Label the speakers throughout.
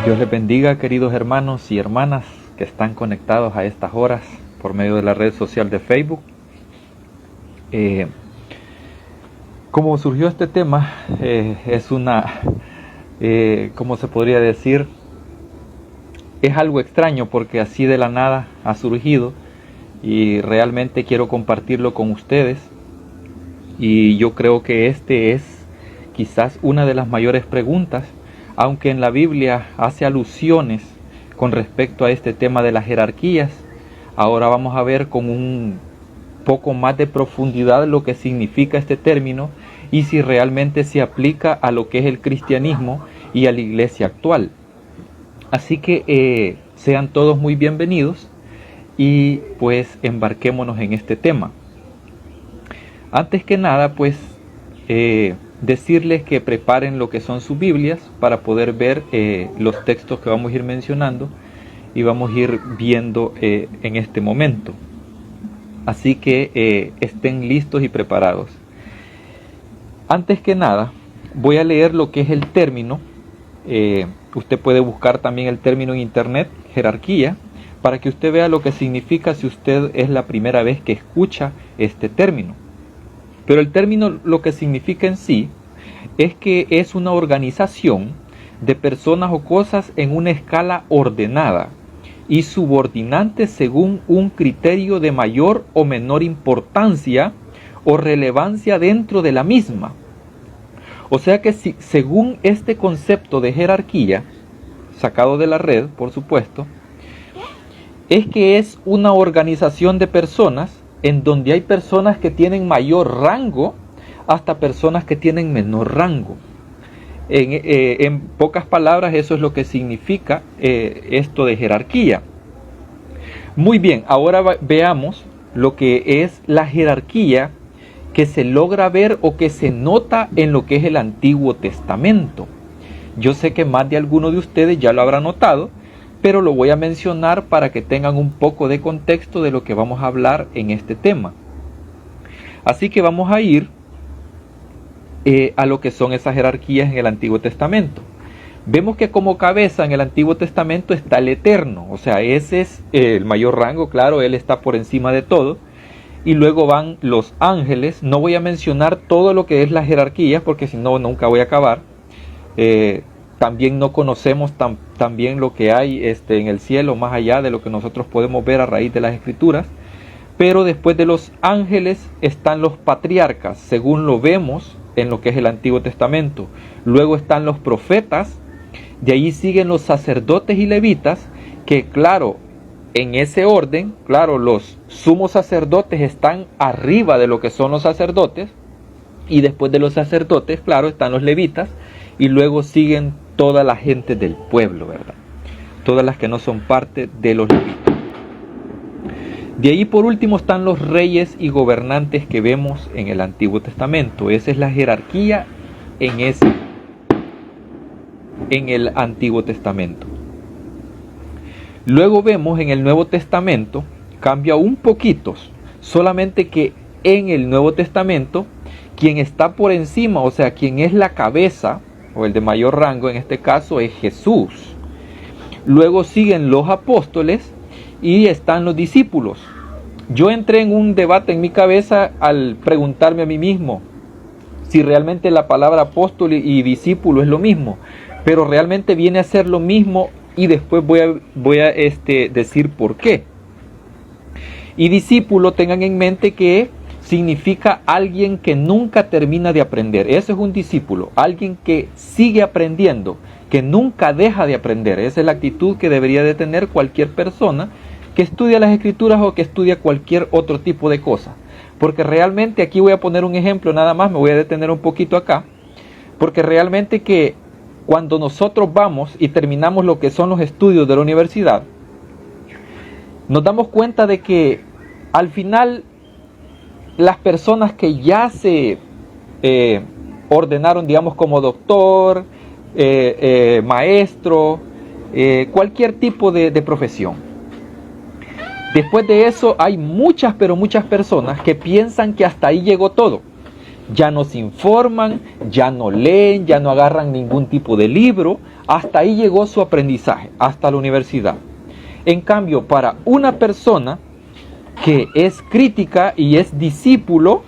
Speaker 1: Dios les bendiga, queridos hermanos y hermanas que están conectados a estas horas por medio de la red social de Facebook. Como surgió este tema, es una, ¿cómo se podría decir? Es algo extraño porque así de la nada ha surgido y realmente quiero compartirlo con ustedes. Y yo creo que este es quizás una de las mayores preguntas, aunque en la Biblia hace alusiones con respecto a este tema de las jerarquías. Ahora vamos a ver con un poco más de profundidad lo que significa este término y si realmente se aplica a lo que es el cristianismo y a la iglesia actual. Así que sean todos muy bienvenidos y pues embarquémonos en este tema. Antes que nada, pues decirles que preparen lo que son sus Biblias para poder ver los textos que vamos a ir mencionando y vamos a ir viendo en este momento. Así que estén listos y preparados. Antes que nada, voy a leer lo que es el término. Usted puede buscar también el término en internet, jerarquía, para que usted vea lo que significa si usted es la primera vez que escucha este término. Pero el término lo que significa en sí es que es una organización de personas o cosas en una escala ordenada y subordinante según un criterio de mayor o menor importancia o relevancia dentro de la misma. O sea que según este concepto de jerarquía, sacado de la red, por supuesto, es que es una organización de personas en donde hay personas que tienen mayor rango hasta personas que tienen menor rango. En pocas palabras, eso es lo que significa esto de jerarquía. Muy bien, ahora veamos lo que es la jerarquía que se logra ver o que se nota en lo que es el Antiguo Testamento. Yo sé que más de alguno de ustedes ya lo habrá notado, pero lo voy a mencionar para que tengan un poco de contexto de lo que vamos a hablar en este tema. Así que vamos a ir a lo que son esas jerarquías en el Antiguo Testamento. Vemos que como cabeza en el Antiguo Testamento está el Eterno, o sea, ese es el mayor rango, claro, Él está por encima de todo. Y luego van los ángeles. No voy a mencionar todo lo que es la jerarquía, porque si no, nunca voy a acabar. También no conocemos también lo que hay en el cielo, más allá de lo que nosotros podemos ver a raíz de las Escrituras. Pero después de los ángeles están los patriarcas, según lo vemos en lo que es el Antiguo Testamento. Luego están los profetas, de ahí siguen los sacerdotes y levitas, que claro, en ese orden, claro, los sumos sacerdotes están arriba de lo que son los sacerdotes, y después de los sacerdotes, claro, están los levitas, y luego siguen toda la gente del pueblo, ¿verdad? Todas las que no son parte de los levitas. De ahí por último están los reyes y gobernantes que vemos en el Antiguo Testamento. Esa es la jerarquía en el Antiguo Testamento. Luego vemos en el Nuevo Testamento, cambia un poquito, solamente que en el Nuevo Testamento, quien está por encima, o sea, quien es la cabeza, o el de mayor rango en este caso, es Jesús. Luego siguen los apóstoles y están los discípulos. Yo entré en un debate en mi cabeza al preguntarme a mí mismo si realmente la palabra apóstol y discípulo es lo mismo, pero realmente viene a ser lo mismo. Y después voy a decir por qué. Y discípulo, tengan en mente que significa alguien que nunca termina de aprender. Eso es un discípulo, alguien que sigue aprendiendo, que nunca deja de aprender. Esa es la actitud que debería de tener cualquier persona que estudia las Escrituras o que estudia cualquier otro tipo de cosa. Porque realmente, aquí voy a poner un ejemplo nada más, me voy a detener un poquito acá, porque realmente que cuando nosotros vamos y terminamos lo que son los estudios de la universidad, nos damos cuenta de que al final las personas que ya se ordenaron, digamos, como doctor, maestro, cualquier tipo de profesión, después de eso hay muchas, pero muchas personas que piensan que hasta ahí llegó todo, Ya no se informan, ya no leen, ya no agarran ningún tipo de libro. Hasta ahí llegó su aprendizaje, hasta la universidad. En cambio, para una persona que es crítica y es discípulo,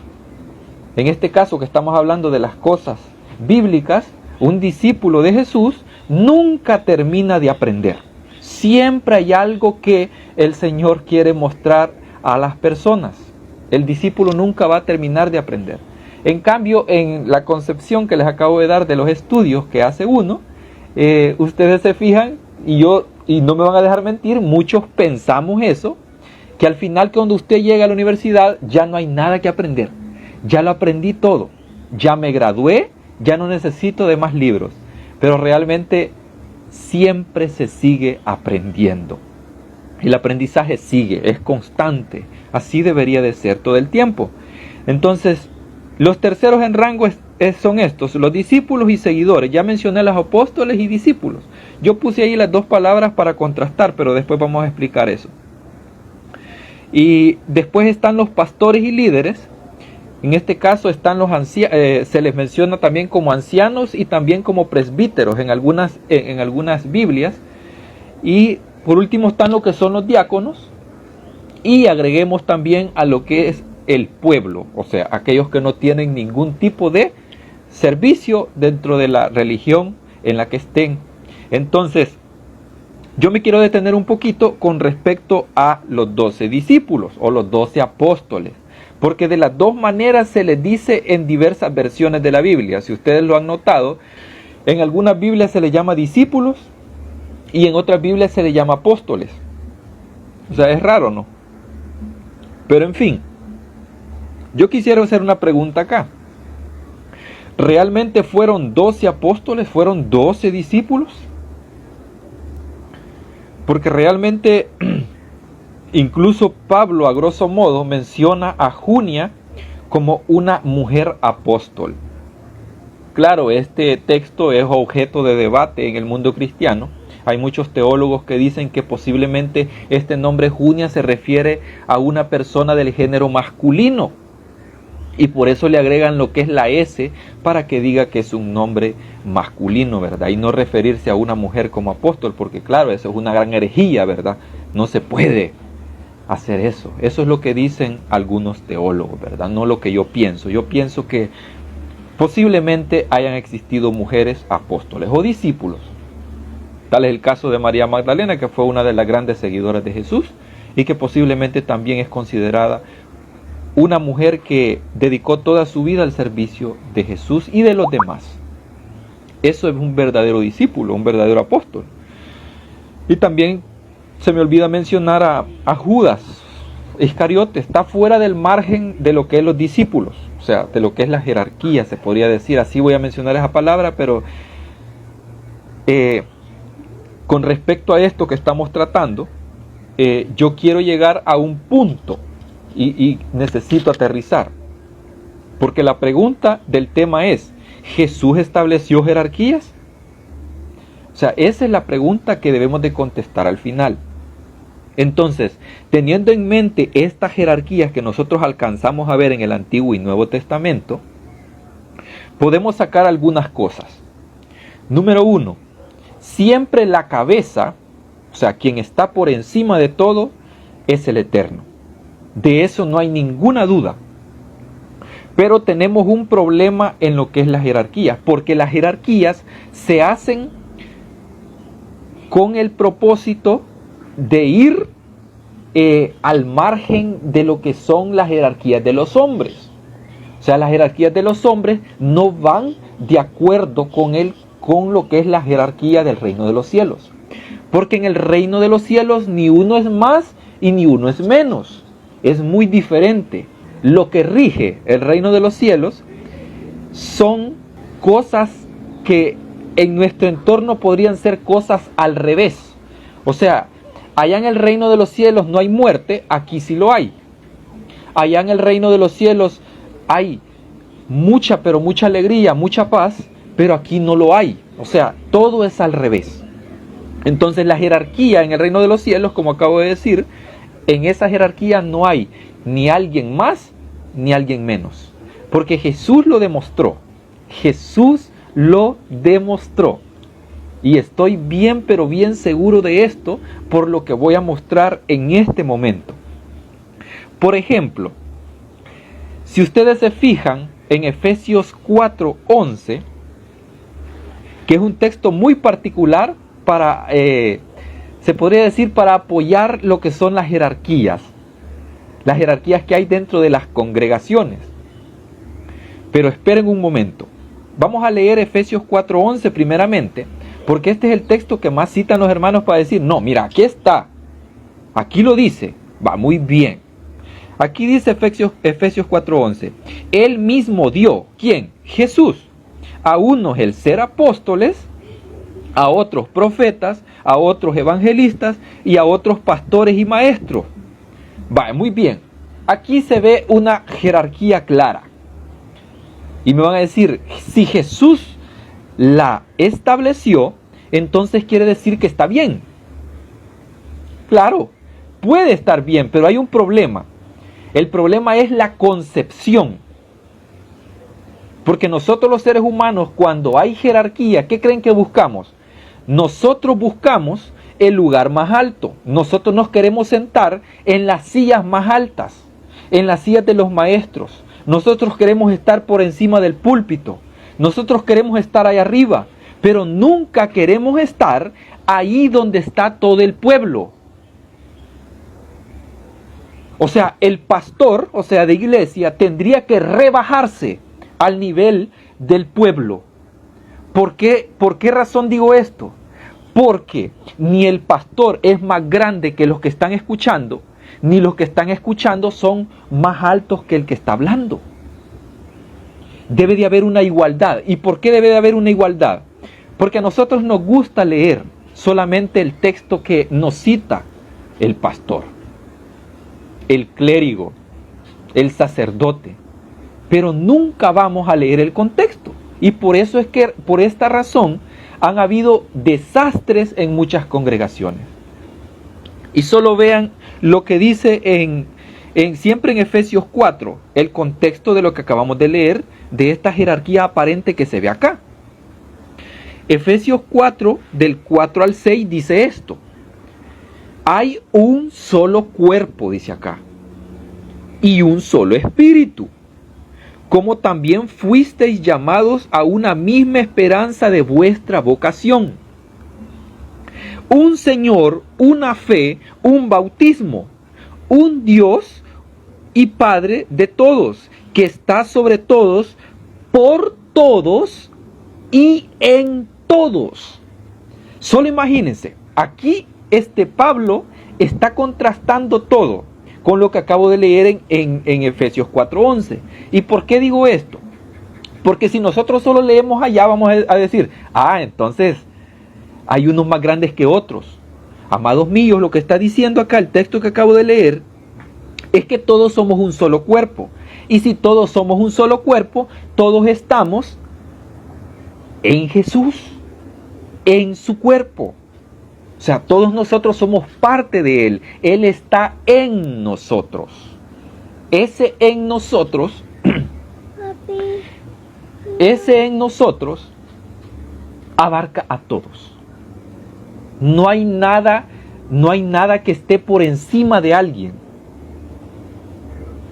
Speaker 1: en este caso que estamos hablando de las cosas bíblicas, un discípulo de Jesús nunca termina de aprender. Siempre hay algo que el Señor quiere mostrar a las personas. El discípulo nunca va a terminar de aprender. En cambio, en la concepción que les acabo de dar de los estudios que hace uno, ustedes se fijan, y no me van a dejar mentir, muchos pensamos eso, que al final cuando usted llega a la universidad ya no hay nada que aprender. Ya lo aprendí todo, ya me gradué, ya no necesito de más libros. Pero realmente siempre se sigue aprendiendo. El aprendizaje sigue, es constante. Así debería de ser todo el tiempo. Entonces, los terceros en rango son estos, los discípulos y seguidores. Ya mencioné los apóstoles y discípulos. Yo puse ahí las dos palabras para contrastar, pero después vamos a explicar eso. Y después están los pastores y líderes. En este caso están los ancianos, se les menciona también como ancianos y también como presbíteros en algunas Biblias. Y por último están lo que son los diáconos. Y agreguemos también a lo que es el pueblo, o sea, aquellos que no tienen ningún tipo de servicio dentro de la religión en la que estén. Entonces, yo me quiero detener un poquito con respecto a los 12 discípulos o los 12 apóstoles. Porque de las dos maneras se les dice en diversas versiones de la Biblia. Si ustedes lo han notado, en algunas Biblias se les llama discípulos y en otras Biblias se les llama apóstoles. O sea, es raro, ¿no? Pero en fin, yo quisiera hacer una pregunta acá. ¿Realmente fueron 12 apóstoles? ¿Fueron 12 discípulos? Porque realmente... Incluso Pablo, a grosso modo, menciona a Junia como una mujer apóstol. Claro, este texto es objeto de debate en el mundo cristiano. Hay muchos teólogos que dicen que posiblemente este nombre Junia se refiere a una persona del género masculino. Y por eso le agregan lo que es la S para que diga que es un nombre masculino, ¿verdad? Y no referirse a una mujer como apóstol, porque claro, eso es una gran herejía, ¿verdad? No se puede hacer eso. Eso es lo que dicen algunos teólogos, ¿verdad? No lo que yo pienso. Yo pienso que posiblemente hayan existido mujeres apóstoles o discípulos. Tal es el caso de María Magdalena, que fue una de las grandes seguidoras de Jesús y que posiblemente también es considerada una mujer que dedicó toda su vida al servicio de Jesús y de los demás. Eso es un verdadero discípulo, un verdadero apóstol. Y también se me olvida mencionar a Judas Iscariote. Está fuera del margen de lo que es los discípulos, o sea, de lo que es la jerarquía, se podría decir. Así voy a mencionar esa palabra, pero con respecto a esto que estamos tratando, yo quiero llegar a un punto y necesito aterrizar. Porque la pregunta del tema es, ¿Jesús estableció jerarquías? O sea, esa es la pregunta que debemos de contestar al final. Entonces, teniendo en mente estas jerarquías que nosotros alcanzamos a ver en el Antiguo y Nuevo Testamento, podemos sacar algunas cosas. Número 1, siempre la cabeza, o sea, quien está por encima de todo, es el Eterno. De eso no hay ninguna duda. Pero tenemos un problema en lo que es las jerarquías, porque las jerarquías se hacen con el propósito de ir al margen de lo que son las jerarquías de los hombres. O sea, las jerarquías de los hombres no van de acuerdo con lo que es la jerarquía del reino de los cielos. Porque en el reino de los cielos ni uno es más y ni uno es menos. Es muy diferente. Lo que rige el reino de los cielos son cosas que en nuestro entorno podrían ser cosas al revés. O sea, allá en el reino de los cielos no hay muerte, aquí sí lo hay. Allá en el reino de los cielos hay mucha, pero mucha alegría, mucha paz, pero aquí no lo hay. O sea, todo es al revés. Entonces la jerarquía en el reino de los cielos, como acabo de decir, en esa jerarquía no hay ni alguien más ni alguien menos. Porque Jesús lo demostró. Jesús lo demostró. Y estoy bien, pero bien seguro de esto por lo que voy a mostrar en este momento. Por ejemplo, si ustedes se fijan en Efesios 4:11, que es un texto muy particular para, se podría decir, para apoyar lo que son las jerarquías que hay dentro de las congregaciones. Pero esperen un momento. Vamos a leer Efesios 4:11 primeramente, porque este es el texto que más citan los hermanos para decir, no, mira, aquí está, aquí lo dice, va muy bien. Aquí dice Efesios 4:11, Él mismo dio, ¿quién? Jesús. A unos el ser apóstoles, a otros profetas, a otros evangelistas y a otros pastores y maestros. Va, muy bien. Aquí se ve una jerarquía clara. Y me van a decir, si Jesús la estableció, entonces quiere decir que está bien. Claro, puede estar bien, pero hay un problema. El problema es la concepción. Porque nosotros los seres humanos, cuando hay jerarquía, ¿qué creen que buscamos? Nosotros buscamos el lugar más alto. Nosotros nos queremos sentar en las sillas más altas, en las sillas de los maestros. Nosotros queremos estar por encima del púlpito. Nosotros queremos estar ahí arriba, pero nunca queremos estar ahí donde está todo el pueblo. O sea, el pastor, o sea, de iglesia, tendría que rebajarse al nivel del pueblo. ¿Por qué razón digo esto? Porque ni el pastor es más grande que los que están escuchando, ni los que están escuchando son más altos que el que está hablando. Debe de haber una igualdad. ¿Y por qué debe de haber una igualdad? Porque a nosotros nos gusta leer solamente el texto que nos cita el pastor, el clérigo, el sacerdote, pero nunca vamos a leer el contexto. Y por eso es que, por esta razón, han habido desastres en muchas congregaciones. Y solo vean lo que dice siempre en Efesios 4, el contexto de lo que acabamos de leer, de esta jerarquía aparente que se ve acá. Efesios 4, del 4 al 6, dice esto. Hay un solo cuerpo, dice acá, y un solo espíritu, como también fuisteis llamados a una misma esperanza de vuestra vocación. Un Señor, una fe, un bautismo, un Dios y Padre de todos, que está sobre todos, por todos y en todos. Solo imagínense, aquí Pablo está contrastando todo con lo que acabo de leer en Efesios 4:11. ¿Y por qué digo esto? Porque si nosotros solo leemos allá, vamos a decir, entonces hay unos más grandes que otros. Amados míos, lo que está diciendo acá el texto que acabo de leer es que todos somos un solo cuerpo. Y si todos somos un solo cuerpo, todos estamos en Jesús, en su cuerpo. O sea, todos nosotros somos parte de Él. Él está en nosotros. Ese en nosotros, abarca a todos. No hay nada que esté por encima de alguien.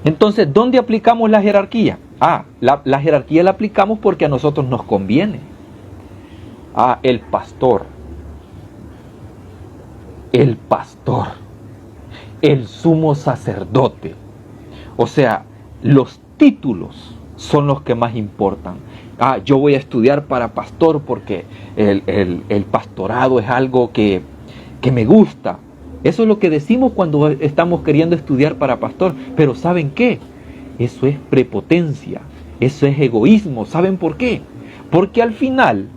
Speaker 1: Entonces, ¿dónde aplicamos la jerarquía? La jerarquía la aplicamos porque a nosotros nos conviene. El pastor, el sumo sacerdote. O sea, los títulos son los que más importan. Yo voy a estudiar para pastor porque el pastorado es algo que me gusta. Eso es lo que decimos cuando estamos queriendo estudiar para pastor. Pero ¿saben qué? Eso es prepotencia, eso es egoísmo. ¿Saben por qué? Porque al final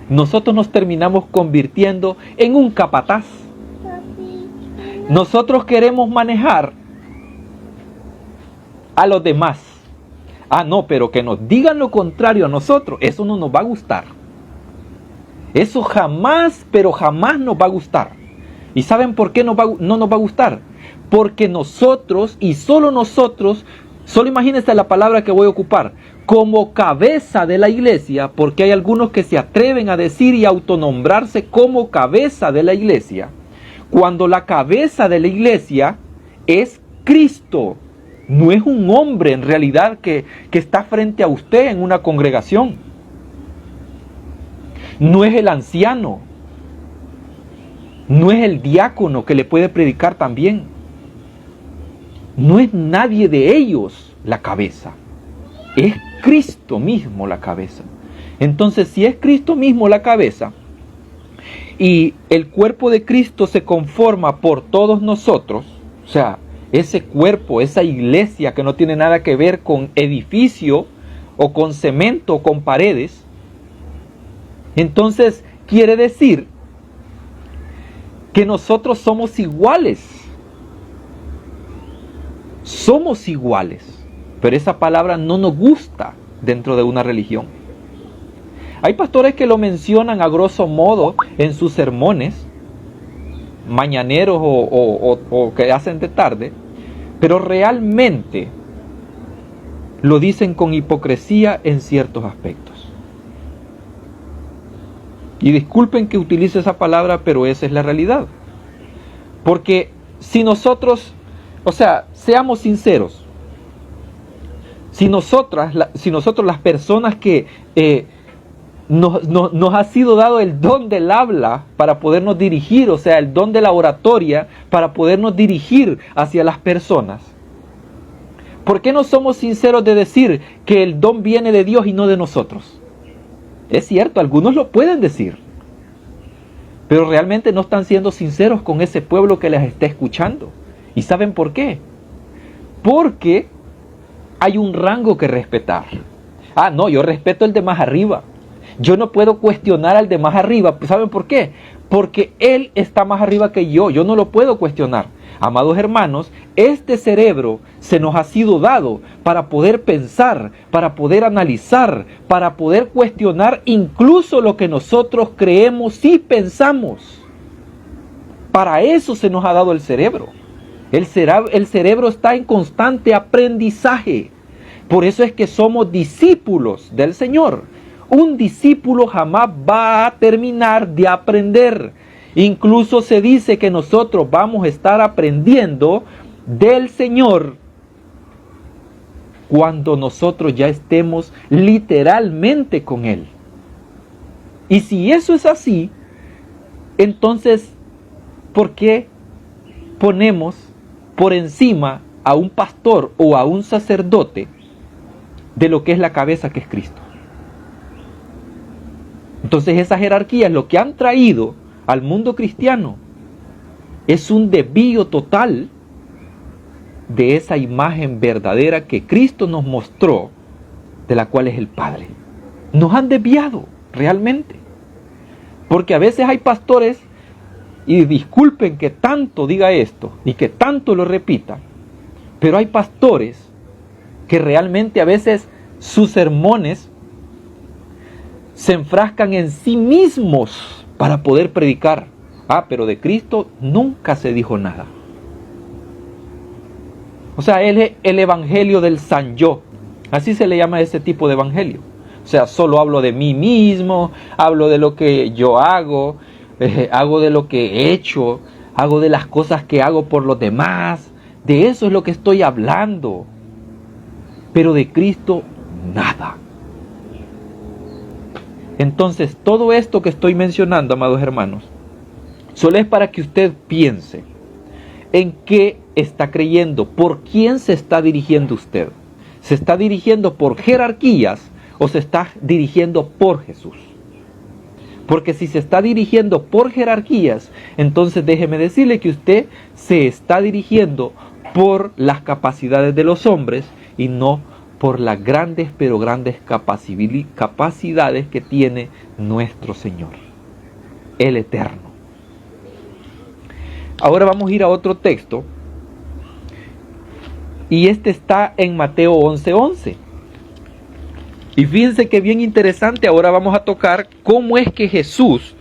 Speaker 1: nosotros nos terminamos convirtiendo en un capataz. Nosotros queremos manejar a los demás. No, pero que nos digan lo contrario a nosotros, eso no nos va a gustar. Eso jamás, pero jamás nos va a gustar. ¿Y saben por qué no nos va a gustar? Porque nosotros y solo nosotros Solo imagínense la palabra que voy a ocupar. Como cabeza de la iglesia, porque hay algunos que se atreven a decir y autonombrarse como cabeza de la iglesia, cuando la cabeza de la iglesia es Cristo. No es un hombre en realidad que está frente a usted en una congregación. No es el anciano. No es el diácono que le puede predicar también. No es nadie de ellos la cabeza. Es Cristo mismo la cabeza. Entonces, si es Cristo mismo la cabeza y el cuerpo de Cristo se conforma por todos nosotros, o sea, ese cuerpo, esa iglesia que no tiene nada que ver con edificio o con cemento o con paredes, entonces quiere decir que nosotros somos iguales. Somos iguales, pero esa palabra no nos gusta dentro de una religión. Hay pastores que lo mencionan a grosso modo en sus sermones, mañaneros o que hacen de tarde, pero realmente lo dicen con hipocresía en ciertos aspectos. Y disculpen que utilice esa palabra, pero esa es la realidad. Porque si nosotros, o sea, seamos sinceros, si nosotros las personas que nos ha sido dado el don del habla para podernos dirigir, o sea, el don de la oratoria para podernos dirigir hacia las personas, ¿por qué no somos sinceros de decir que el don viene de Dios y no de nosotros? Es cierto, algunos lo pueden decir, pero realmente no están siendo sinceros con ese pueblo que les está escuchando. ¿Y saben por qué? Porque hay un rango que respetar. Ah, no, yo respeto el de más arriba. Yo no puedo cuestionar al de más arriba. ¿Saben por qué? Porque él está más arriba que yo no lo puedo cuestionar. Amados hermanos, este cerebro se nos ha sido dado para poder pensar, para poder analizar, para poder cuestionar incluso lo que nosotros creemos y pensamos. Para eso se nos ha dado el cerebro. El cerebro está en constante aprendizaje. Por eso es que somos discípulos del Señor. Un discípulo jamás va a terminar de aprender. Incluso se dice que nosotros vamos a estar aprendiendo del Señor cuando nosotros ya estemos literalmente con Él. Y si eso es así, entonces, ¿por qué ponemos por encima a un pastor o a un sacerdote de lo que es la cabeza, que es Cristo? Entonces esas jerarquías lo que han traído al mundo cristiano es un desvío total de esa imagen verdadera que Cristo nos mostró, de la cual es el Padre. Nos han desviado realmente, porque a veces hay pastores, y disculpen que tanto diga esto y que tanto lo repita, pero hay pastores que realmente a veces sus sermones se enfrascan en sí mismos para poder predicar. Ah, pero de Cristo nunca se dijo nada. O sea, él es el evangelio del San Yo. Así se le llama a ese tipo de evangelio. O sea, solo hablo de mí mismo, hablo de lo que yo hago, hago de lo que he hecho, hago de las cosas que hago por los demás. De eso es lo que estoy hablando. Pero de Cristo, nada. Entonces, todo esto que estoy mencionando, amados hermanos, solo es para que usted piense en qué está creyendo, por quién se está dirigiendo usted. ¿Se está dirigiendo por jerarquías o se está dirigiendo por Jesús? Porque si se está dirigiendo por jerarquías, entonces déjeme decirle que usted se está dirigiendo por las capacidades de los hombres y no por las grandes, pero grandes capacidades que tiene nuestro Señor, el Eterno. Ahora vamos a ir a otro texto, y este está en Mateo 11:11. Y fíjense que bien interesante, ahora vamos a tocar cómo es que Jesús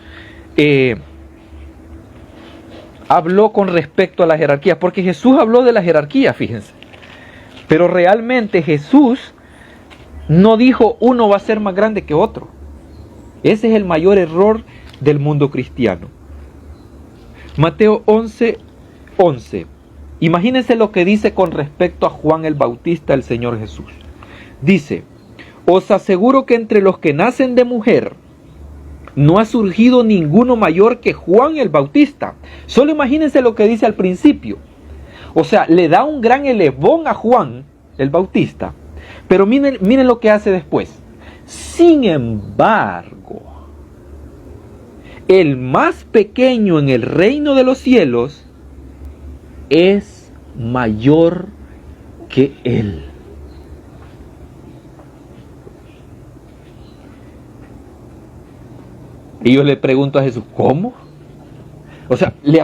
Speaker 1: habló con respecto a la jerarquía, porque Jesús habló de la jerarquía, fíjense. Pero realmente Jesús no dijo uno va a ser más grande que otro. Ese es el mayor error del mundo cristiano. Mateo 11:11. Imagínense lo que dice con respecto a Juan el Bautista, el Señor Jesús. Dice, os aseguro que entre los que nacen de mujer no ha surgido ninguno mayor que Juan el Bautista. Solo imagínense lo que dice al principio. O sea, le da un gran elevón a Juan el Bautista. Pero miren lo que hace después. Sin embargo, el más pequeño en el reino de los cielos es mayor que él. Y yo le pregunto a Jesús, ¿cómo? O sea, le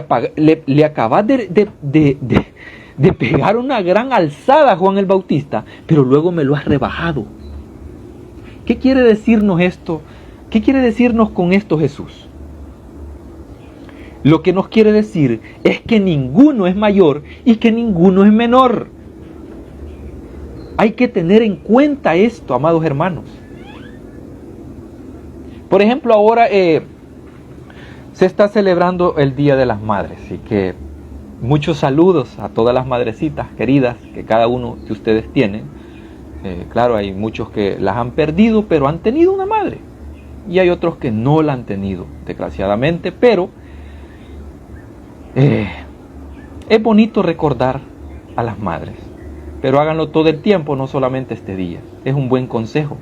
Speaker 1: acabas de pegar una gran alzada a Juan el Bautista, pero luego me lo has rebajado. ¿Qué quiere decirnos esto? ¿Qué quiere decirnos con esto Jesús? Lo que nos quiere decir es que ninguno es mayor y que ninguno es menor. Hay que tener en cuenta esto, amados hermanos. Por ejemplo, ahora se está celebrando el Día de las Madres, y que muchos saludos a todas las madrecitas queridas que cada uno de ustedes tiene. Claro, hay muchos que las han perdido, pero han tenido una madre. Y hay otros que no la han tenido, desgraciadamente, pero es bonito recordar a las madres. Pero háganlo todo el tiempo, no solamente este día. Es un buen consejo.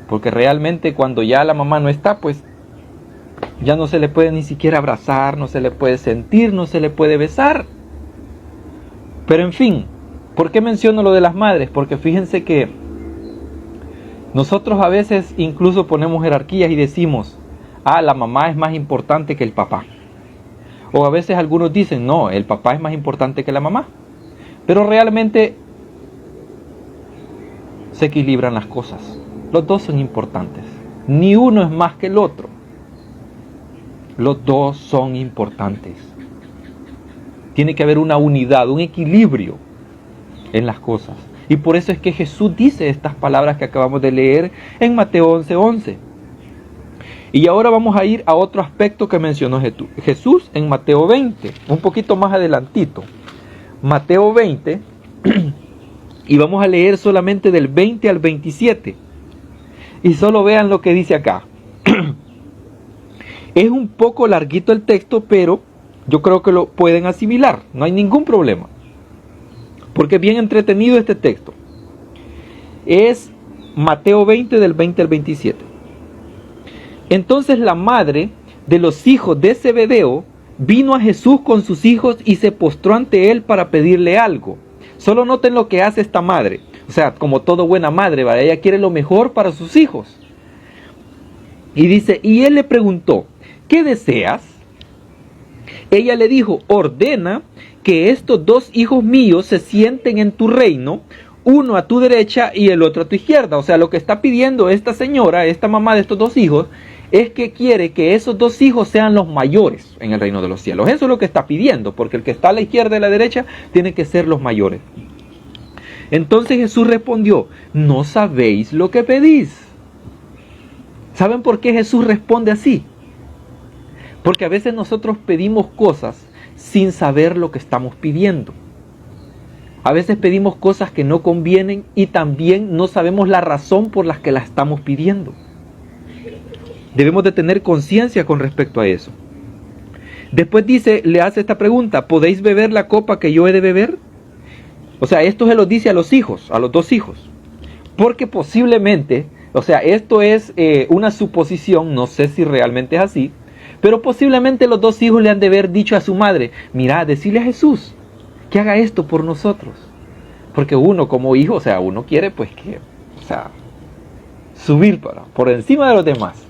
Speaker 1: Porque realmente cuando ya la mamá no está, pues ya no se le puede ni siquiera abrazar, no se le puede sentir, no se le puede besar. Pero en fin, ¿por qué menciono lo de las madres? Porque fíjense que nosotros a veces incluso ponemos jerarquías y decimos, la mamá es más importante que el papá. O a veces algunos dicen, no, el papá es más importante que la mamá. Pero realmente se equilibran las cosas. Los dos son importantes. Ni uno es más que el otro. Los dos son importantes. Tiene que haber una unidad, un equilibrio en las cosas. Y por eso es que Jesús dice estas palabras que acabamos de leer en Mateo 11:11. Y ahora vamos a ir a otro aspecto que mencionó Jesús en Mateo 20, un poquito más adelantito. Mateo 20, y vamos a leer solamente del 20 al 27. Y solo vean lo que dice acá. Es un poco larguito el texto, pero yo creo que lo pueden asimilar. No hay ningún problema. Porque es bien entretenido este texto. Es Mateo 20 del 20 al 27. Entonces la madre de los hijos de Zebedeo vino a Jesús con sus hijos y se postró ante él para pedirle algo. Solo noten lo que hace esta madre. O sea, como toda buena madre, ¿vale? Ella quiere lo mejor para sus hijos. Y dice, y él le preguntó, ¿qué deseas? Ella le dijo, ordena que estos dos hijos míos se sienten en tu reino, uno a tu derecha y el otro a tu izquierda. O sea, lo que está pidiendo esta señora, esta mamá de estos dos hijos, es que quiere que esos dos hijos sean los mayores en el reino de los cielos. Eso es lo que está pidiendo, porque el que está a la izquierda y a la derecha tiene que ser los mayores. Entonces Jesús respondió, no sabéis lo que pedís. ¿Saben por qué Jesús responde así? Porque a veces nosotros pedimos cosas sin saber lo que estamos pidiendo. A veces pedimos cosas que no convienen y también no sabemos la razón por la que las estamos pidiendo. Debemos de tener conciencia con respecto a eso. Después dice, le hace esta pregunta, ¿podéis beber la copa que yo he de beber? O sea, esto se lo dice a los hijos, a los dos hijos. Porque posiblemente, o sea, esto es una suposición, no sé si realmente es así, pero posiblemente los dos hijos le han de haber dicho a su madre, mira, decirle a Jesús que haga esto por nosotros. Porque uno como hijo, o sea, uno quiere pues que, o sea, subir por encima de los demás.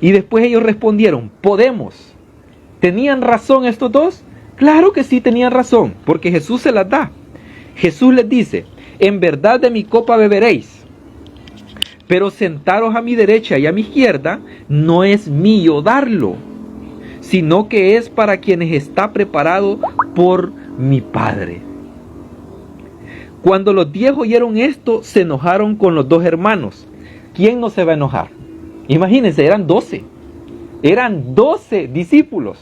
Speaker 1: Y después ellos respondieron, podemos. ¿Tenían razón estos dos? Claro que sí tenían razón, porque Jesús se las da. Jesús les dice, en verdad de mi copa beberéis, pero sentaros a mi derecha y a mi izquierda no es mío darlo, sino que es para quienes está preparado por mi Padre. Cuando los 10 oyeron esto, se enojaron con los 2 hermanos. ¿Quién no se va a enojar? Imagínense, eran 12. Eran 12 discípulos,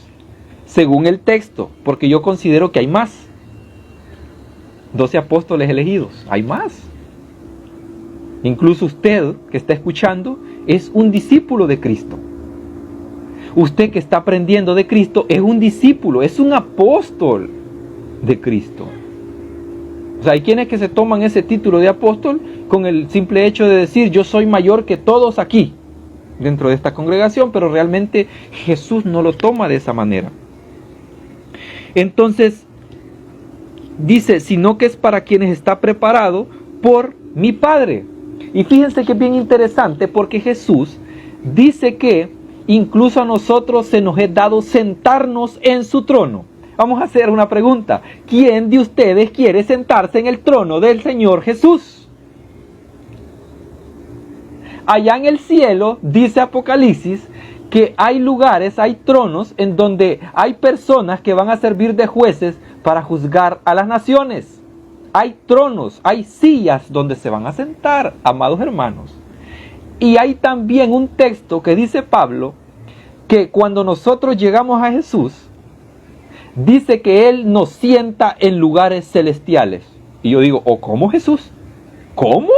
Speaker 1: según el texto, porque yo considero que hay más. 12 apóstoles elegidos, hay más. Incluso usted que está escuchando es un discípulo de Cristo. Usted que está aprendiendo de Cristo es un discípulo, es un apóstol de Cristo. O sea, hay quienes que se toman ese título de apóstol con el simple hecho de decir yo soy mayor que todos aquí dentro de esta congregación, pero realmente Jesús no lo toma de esa manera. Entonces dice, sino que es para quienes está preparado por mi Padre. Y fíjense que es bien interesante porque Jesús dice que incluso a nosotros se nos es dado sentarnos en su trono. Vamos a hacer una pregunta. ¿Quién de ustedes quiere sentarse en el trono del Señor Jesús? Allá en el cielo, dice Apocalipsis, que hay lugares, hay tronos en donde hay personas que van a servir de jueces para juzgar a las naciones. Hay tronos, hay sillas donde se van a sentar, amados hermanos. Y hay también un texto que dice Pablo, que cuando nosotros llegamos a Jesús, dice que Él nos sienta en lugares celestiales. Y yo digo, ¿o cómo Jesús? ¿Cómo?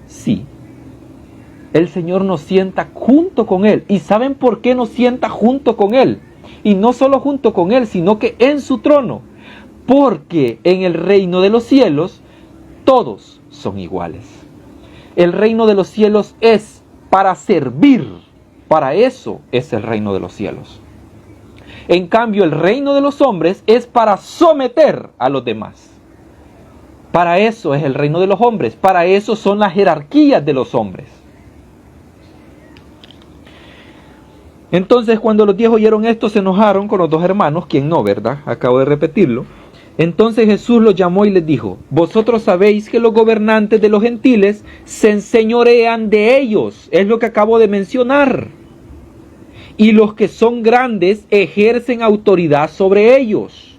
Speaker 1: Sí. El Señor nos sienta junto con Él. ¿Y saben por qué nos sienta junto con Él? Y no solo junto con Él, sino que en su trono. Porque en el reino de los cielos, todos son iguales. El reino de los cielos es para servir. Para eso es el reino de los cielos. En cambio, el reino de los hombres es para someter a los demás. Para eso es el reino de los hombres. Para eso son las jerarquías de los hombres. Entonces, cuando los 10 oyeron esto, se enojaron con los 2 hermanos. ¿Quién no, verdad? Acabo de repetirlo. Entonces Jesús los llamó y les dijo, vosotros sabéis que los gobernantes de los gentiles se enseñorean de ellos. Es lo que acabo de mencionar. Y los que son grandes ejercen autoridad sobre ellos.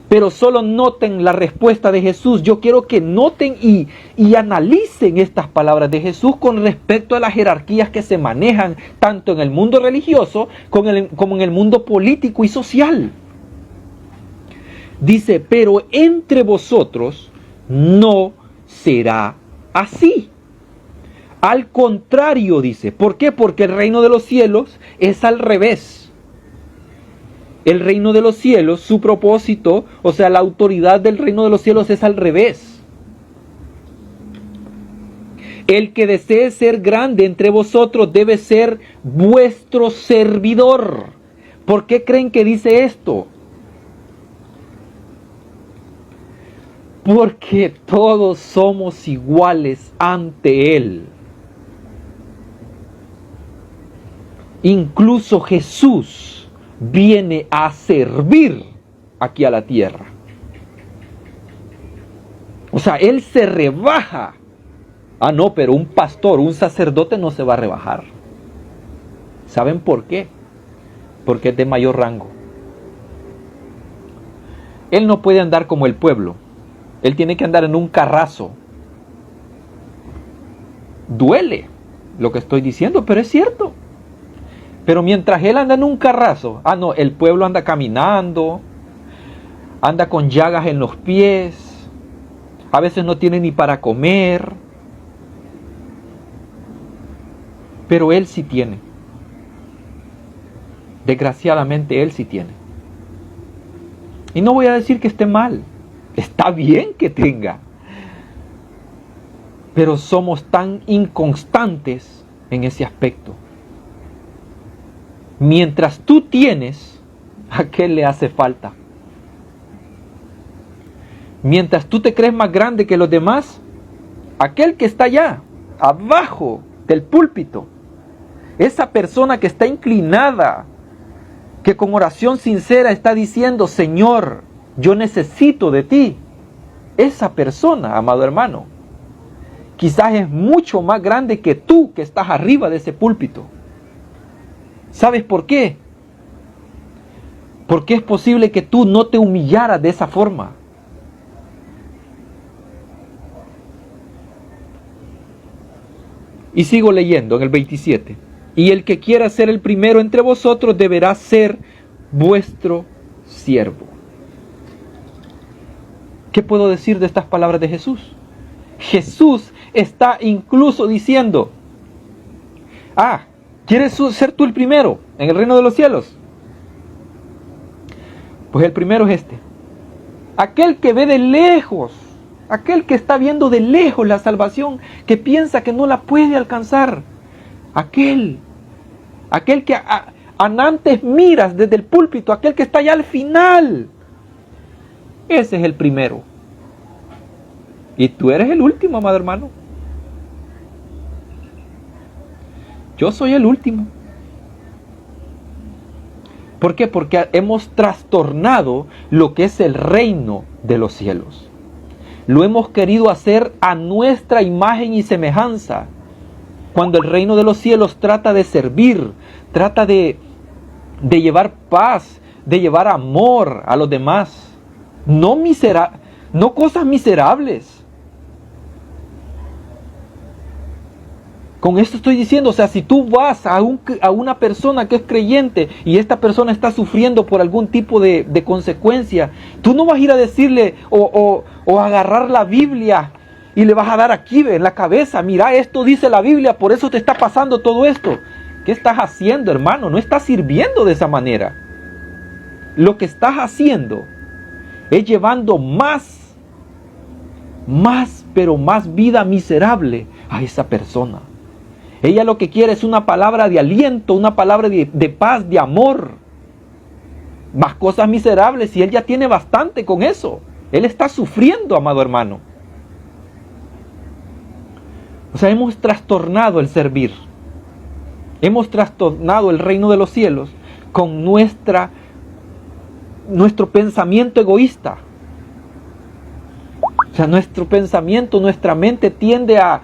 Speaker 1: Pero solo noten la respuesta de Jesús. Yo quiero que noten y analicen estas palabras de Jesús con respecto a las jerarquías que se manejan tanto en el mundo religioso como en el mundo político y social. Dice, pero entre vosotros no será así. Al contrario, dice. ¿Por qué? Porque el reino de los cielos es al revés. El reino de los cielos, su propósito, o sea, la autoridad del reino de los cielos es al revés. El que desee ser grande entre vosotros debe ser vuestro servidor. ¿Por qué creen que dice esto? Porque todos somos iguales ante Él. Incluso Jesús viene a servir aquí a la tierra. O sea, Él se rebaja. Ah, no, pero un pastor, un sacerdote no se va a rebajar. ¿Saben por qué? Porque es de mayor rango. Él no puede andar como el pueblo. Él tiene que andar en un carrazo. Duele lo que estoy diciendo, pero es cierto. Pero mientras él anda en un carrazo, ah no, el pueblo anda caminando, anda con llagas en los pies, a veces no tiene ni para comer, pero él sí tiene. Desgraciadamente él sí tiene. Y no voy a decir que esté mal, está bien que tenga, pero somos tan inconstantes en ese aspecto. Mientras tú tienes, ¿a qué le hace falta? Mientras tú te crees más grande que los demás, aquel que está allá, abajo del púlpito, esa persona que está inclinada, que con oración sincera está diciendo, Señor, yo necesito de ti. Esa persona, amado hermano, quizás es mucho más grande que tú que estás arriba de ese púlpito. ¿Sabes por qué? Porque es posible que tú no te humillaras de esa forma. Y sigo leyendo en el 27. Y el que quiera ser el primero entre vosotros deberá ser vuestro siervo. ¿Qué puedo decir de estas palabras de Jesús? Jesús está incluso diciendo, ¿quieres ser tú el primero en el reino de los cielos? Pues el primero es este. Aquel que ve de lejos, aquel que está viendo de lejos la salvación, que piensa que no la puede alcanzar. Aquel que antes miras desde el púlpito, aquel que está allá al final. Ese es el primero. Y tú eres el último, amado hermano. Yo soy el último. ¿Por qué? Porque hemos trastornado lo que es el reino de los cielos. Lo hemos querido hacer a nuestra imagen y semejanza. Cuando el reino de los cielos trata de servir, trata de llevar paz, de llevar amor a los demás. No cosas miserables. Con esto estoy diciendo, o sea, si tú vas a una persona que es creyente y esta persona está sufriendo por algún tipo de consecuencia, tú no vas a ir a decirle o agarrar la Biblia y le vas a dar aquí en la cabeza, mira, esto dice la Biblia, por eso te está pasando todo esto. ¿Qué estás haciendo, hermano? No estás sirviendo de esa manera. Lo que estás haciendo es llevando más vida miserable a esa persona. Ella lo que quiere es una palabra de aliento, una palabra de paz, de amor. Más cosas miserables, y él ya tiene bastante con eso. Él está sufriendo, amado hermano. O sea, hemos trastornado el servir. Hemos trastornado el reino de los cielos con nuestro pensamiento egoísta. O sea, nuestro pensamiento, nuestra mente tiende a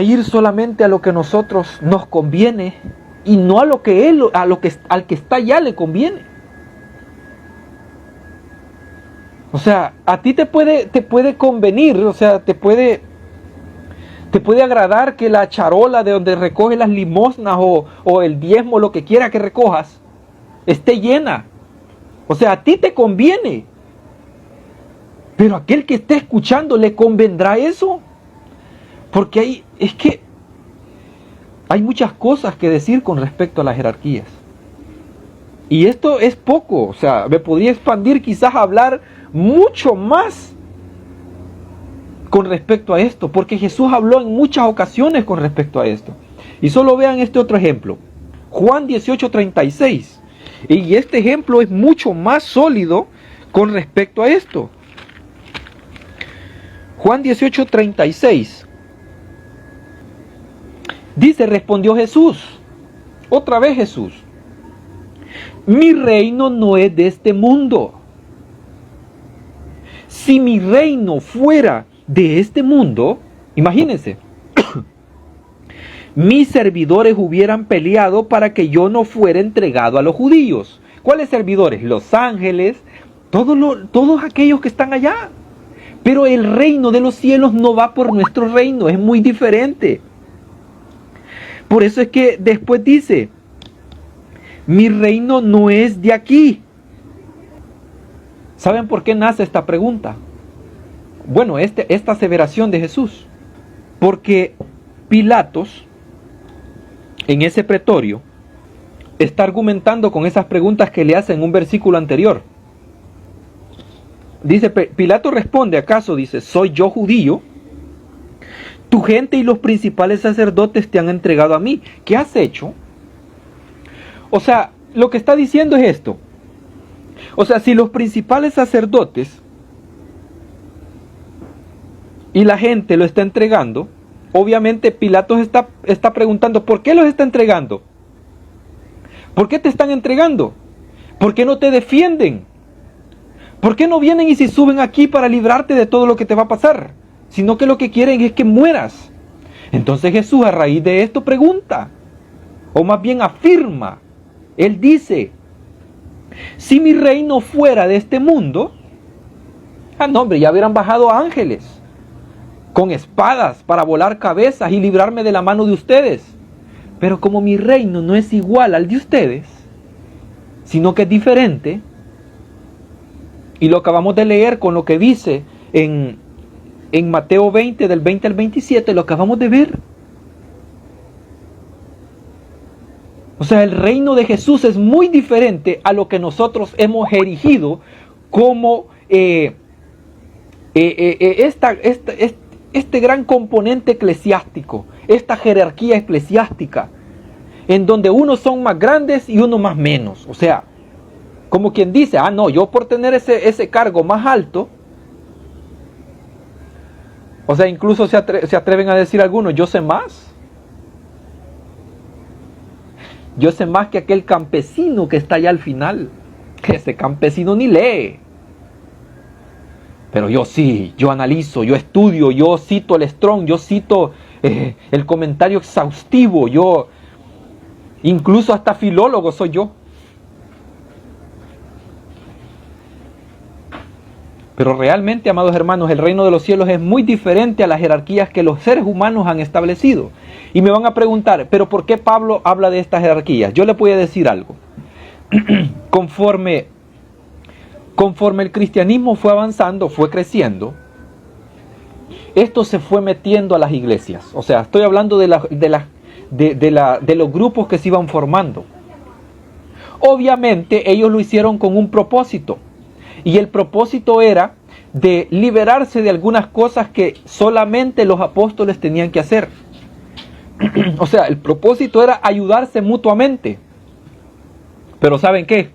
Speaker 1: ir solamente a lo que a nosotros nos conviene y no a lo que al que está allá le conviene. O sea, a ti te puede convenir, o sea, te puede agradar que la charola de donde recoges las limosnas o el diezmo, lo que quiera que recojas, esté llena. O sea, a ti te conviene. Pero a aquel que esté escuchando, ¿le convendrá eso? Porque hay muchas cosas que decir con respecto a las jerarquías. Y esto es poco, o sea, me podría expandir quizás a hablar mucho más con respecto a esto, porque Jesús habló en muchas ocasiones con respecto a esto. Y solo vean este otro ejemplo, Juan 18:36. Y este ejemplo es mucho más sólido con respecto a esto. Juan 18:36. Dice, respondió Jesús, otra vez Jesús, mi reino no es de este mundo. Si mi reino fuera de este mundo, imagínense, mis servidores hubieran peleado para que yo no fuera entregado a los judíos. ¿Cuáles servidores? Los ángeles, todos aquellos que están allá. Pero el reino de los cielos no va por nuestro reino, es muy diferente. Por eso es que después dice, mi reino no es de aquí. ¿Saben por qué nace esta pregunta? Bueno, esta aseveración de Jesús. Porque Pilatos, en ese pretorio, está argumentando con esas preguntas que le hace en un versículo anterior. Dice, Pilato responde, ¿acaso? Dice, ¿soy yo judío? Tu gente y los principales sacerdotes te han entregado a mí. ¿Qué has hecho? O sea, lo que está diciendo es esto. O sea, si los principales sacerdotes y la gente lo está entregando, obviamente Pilatos está preguntando, ¿por qué los está entregando? ¿Por qué te están entregando? ¿Por qué no te defienden? ¿Por qué no vienen y se suben aquí para librarte de todo lo que te va a pasar? Sino que lo que quieren es que mueras. Entonces Jesús a raíz de esto pregunta, o más bien afirma, él dice, si mi reino fuera de este mundo, no hombre, ya hubieran bajado ángeles, con espadas para volar cabezas y librarme de la mano de ustedes. Pero como mi reino no es igual al de ustedes, sino que es diferente, y lo acabamos de leer con lo que dice en Mateo 20, del 20 al 27, lo acabamos de ver. O sea, el reino de Jesús es muy diferente a lo que nosotros hemos erigido como este gran componente eclesiástico, esta jerarquía eclesiástica, en donde unos son más grandes y unos más menos. O sea, como quien dice, no, yo por tener ese cargo más alto, o sea, incluso se atreven a decir algunos, yo sé más. Yo sé más que aquel campesino que está allá al final. Ese campesino ni lee. Pero yo sí, yo analizo, yo estudio, yo cito el Strong, yo cito el comentario exhaustivo, yo incluso hasta filólogo soy yo. Pero realmente, amados hermanos, el reino de los cielos es muy diferente a las jerarquías que los seres humanos han establecido. Y me van a preguntar, ¿pero por qué Pablo habla de estas jerarquías? Yo le voy a decir algo. Conforme el cristianismo fue avanzando, fue creciendo, esto se fue metiendo a las iglesias. O sea, estoy hablando de los grupos que se iban formando. Obviamente ellos lo hicieron con un propósito. Y el propósito era de liberarse de algunas cosas que solamente los apóstoles tenían que hacer. O sea, el propósito era ayudarse mutuamente. Pero ¿saben qué?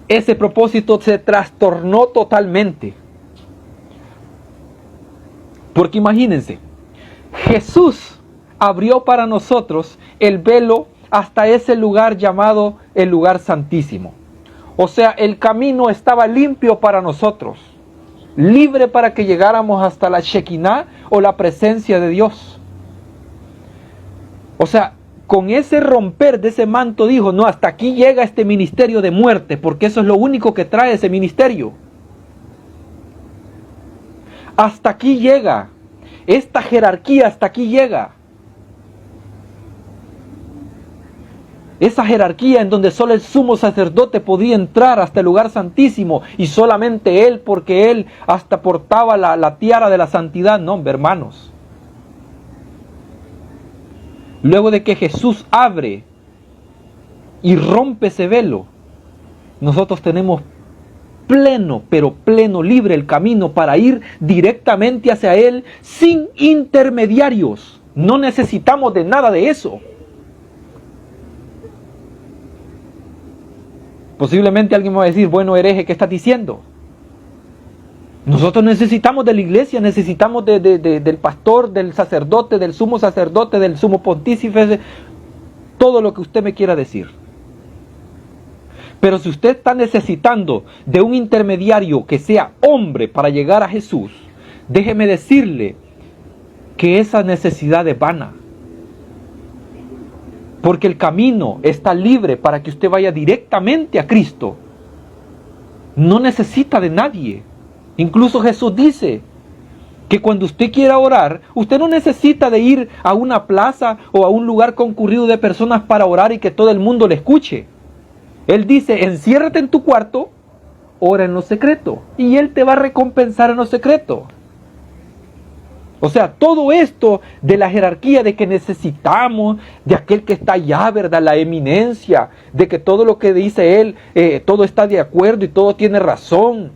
Speaker 1: Ese propósito se trastornó totalmente. Porque imagínense, Jesús abrió para nosotros el velo hasta ese lugar llamado el lugar santísimo. O sea, el camino estaba limpio para nosotros, libre para que llegáramos hasta la Shekinah o la presencia de Dios. O sea, con ese romper de ese manto dijo, no, hasta aquí llega este ministerio de muerte, porque eso es lo único que trae ese ministerio. Hasta aquí llega, esta jerarquía hasta aquí llega. Esa jerarquía en donde solo el sumo sacerdote podía entrar hasta el lugar santísimo y solamente él, porque él hasta portaba la tiara de la santidad. No, hermanos. Luego de que Jesús abre y rompe ese velo, nosotros tenemos pleno, pero pleno, libre el camino para ir directamente hacia Él sin intermediarios. No necesitamos de nada de eso. Posiblemente alguien me va a decir, bueno, hereje, ¿qué estás diciendo? Nosotros necesitamos de la iglesia, necesitamos del pastor, del sacerdote, del sumo sacerdote, del sumo pontífice, todo lo que usted me quiera decir. Pero si usted está necesitando de un intermediario que sea hombre para llegar a Jesús, déjeme decirle que esa necesidad es vana. Porque el camino está libre para que usted vaya directamente a Cristo. No necesita de nadie. Incluso Jesús dice que cuando usted quiera orar, usted no necesita de ir a una plaza o a un lugar concurrido de personas para orar y que todo el mundo le escuche. Él dice, enciérrate en tu cuarto, ora en lo secreto, y Él te va a recompensar en lo secreto. O sea, todo esto de la jerarquía, de que necesitamos de aquel que está allá, ¿verdad? La eminencia, de que todo lo que dice él, todo está de acuerdo y todo tiene razón.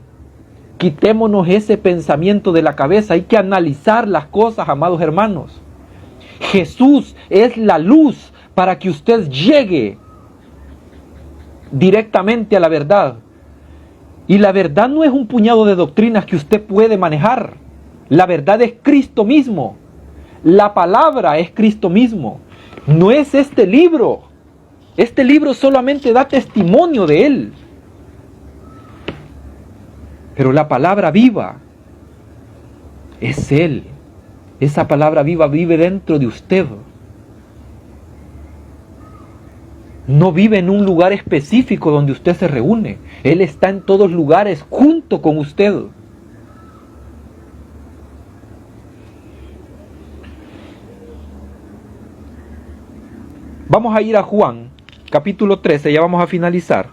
Speaker 1: Quitémonos ese pensamiento de la cabeza. Hay que analizar las cosas, amados hermanos. Jesús es la luz para que usted llegue directamente a la verdad. Y la verdad no es un puñado de doctrinas que usted puede manejar. La verdad es Cristo mismo. La palabra es Cristo mismo. No es este libro. Este libro solamente da testimonio de Él. Pero la palabra viva es Él. Esa palabra viva vive dentro de usted. No vive en un lugar específico donde usted se reúne. Él está en todos lugares junto con usted. Vamos a ir a Juan, capítulo 13, ya vamos a finalizar.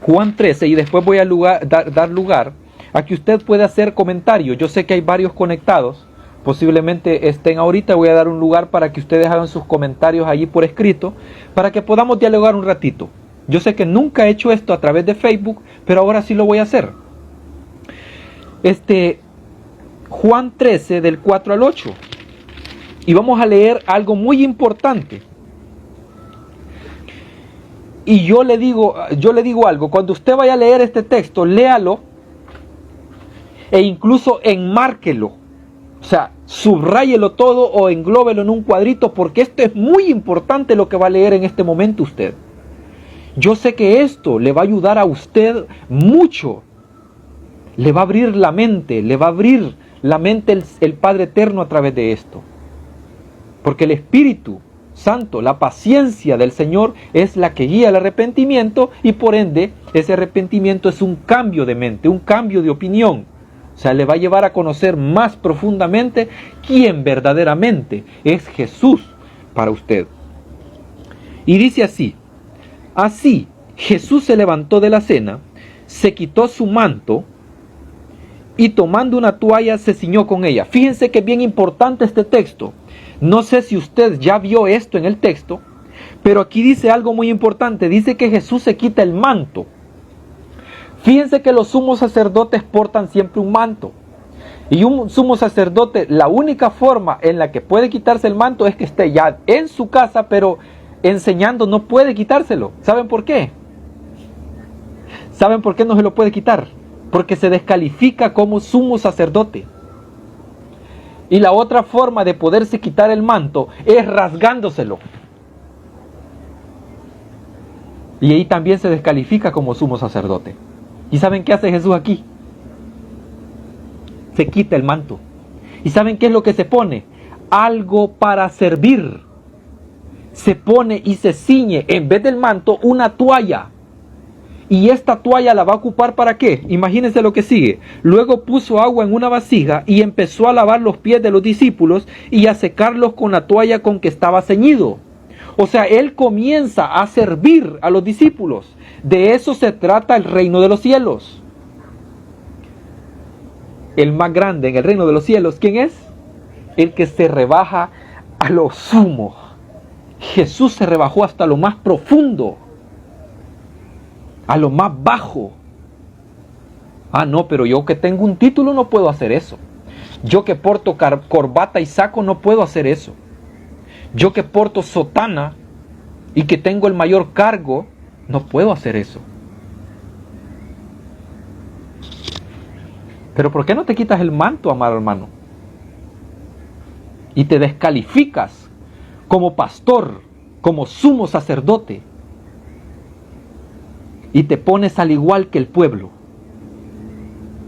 Speaker 1: Juan 13, y después voy a dar lugar a que usted pueda hacer comentarios. Yo sé que hay varios conectados, posiblemente estén ahorita. Voy a dar un lugar para que ustedes hagan sus comentarios allí por escrito, para que podamos dialogar un ratito. Yo sé que nunca he hecho esto a través de Facebook, pero ahora sí lo voy a hacer. Juan 13, del 4 al 8. Y vamos a leer algo muy importante. Y yo le digo algo, cuando usted vaya a leer este texto, léalo e incluso enmárquelo. O sea, subráyelo todo o englóbelo en un cuadrito, porque esto es muy importante lo que va a leer en este momento usted. Yo sé que esto le va a ayudar a usted mucho. Le va a abrir la mente, el Padre Eterno a través de esto. Porque el Espíritu Santo, la paciencia del Señor es la que guía el arrepentimiento, y por ende ese arrepentimiento es un cambio de mente, un cambio de opinión. O sea, le va a llevar a conocer más profundamente quién verdaderamente es Jesús para usted. Y dice así: así Jesús se levantó de la cena, se quitó su manto y tomando una toalla se ciñó con ella. Fíjense que es bien importante este texto. No sé si usted ya vio esto en el texto, pero aquí dice algo muy importante. Dice que Jesús se quita el manto. Fíjense que los sumos sacerdotes portan siempre un manto. Y un sumo sacerdote, la única forma en la que puede quitarse el manto es que esté ya en su casa, pero enseñando no puede quitárselo. ¿Saben por qué? ¿Saben por qué no se lo puede quitar? Porque se descalifica como sumo sacerdote. Y la otra forma de poderse quitar el manto es rasgándoselo. Y ahí también se descalifica como sumo sacerdote. ¿Y saben qué hace Jesús aquí? Se quita el manto. ¿Y saben qué es lo que se pone? Algo para servir. Se pone y se ciñe en vez del manto una toalla. Y esta toalla la va a ocupar ¿para qué? Imagínense lo que sigue. Luego puso agua en una vasija y empezó a lavar los pies de los discípulos y a secarlos con la toalla con que estaba ceñido. O sea, él comienza a servir a los discípulos. De eso se trata el reino de los cielos. El más grande en el reino de los cielos, ¿quién es? El que se rebaja a lo sumo. Jesús se rebajó hasta lo más profundo, a lo más bajo. Ah, no, pero yo que tengo un título no puedo hacer eso. Yo que porto corbata y saco no puedo hacer eso. Yo que porto sotana y que tengo el mayor cargo, no puedo hacer eso. Pero ¿por qué no te quitas el manto, amado hermano? Y te descalificas como pastor, como sumo sacerdote, y te pones al igual que el pueblo.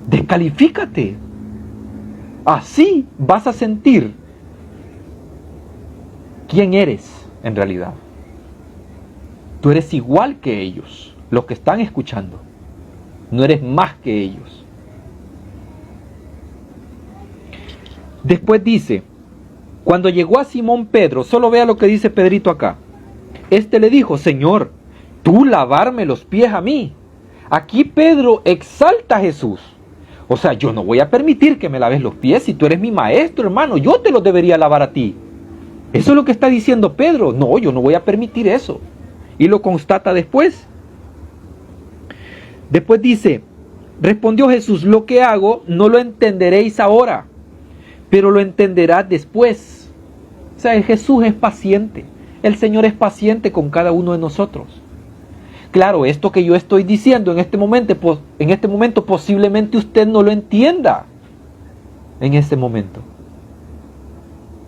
Speaker 1: Descalifícate. Así vas a sentir quién eres en realidad. Tú eres igual que ellos, los que están escuchando. No eres más que ellos. Después dice, cuando llegó a Simón Pedro, solo vea lo que dice Pedrito acá. Este le dijo: Señor, ¿tú lavarme los pies a mí? Aquí Pedro exalta a Jesús. O sea, yo no voy a permitir que me laves los pies. Si tú eres mi maestro, hermano, yo te los debería lavar a ti. Eso es lo que está diciendo Pedro. No, yo no voy a permitir eso. Y lo constata después. Después dice, respondió Jesús: lo que hago no lo entenderéis ahora, pero lo entenderás después. O sea, Jesús es paciente. El Señor es paciente con cada uno de nosotros. Claro, esto que yo estoy diciendo en este momento posiblemente usted no lo entienda en este momento.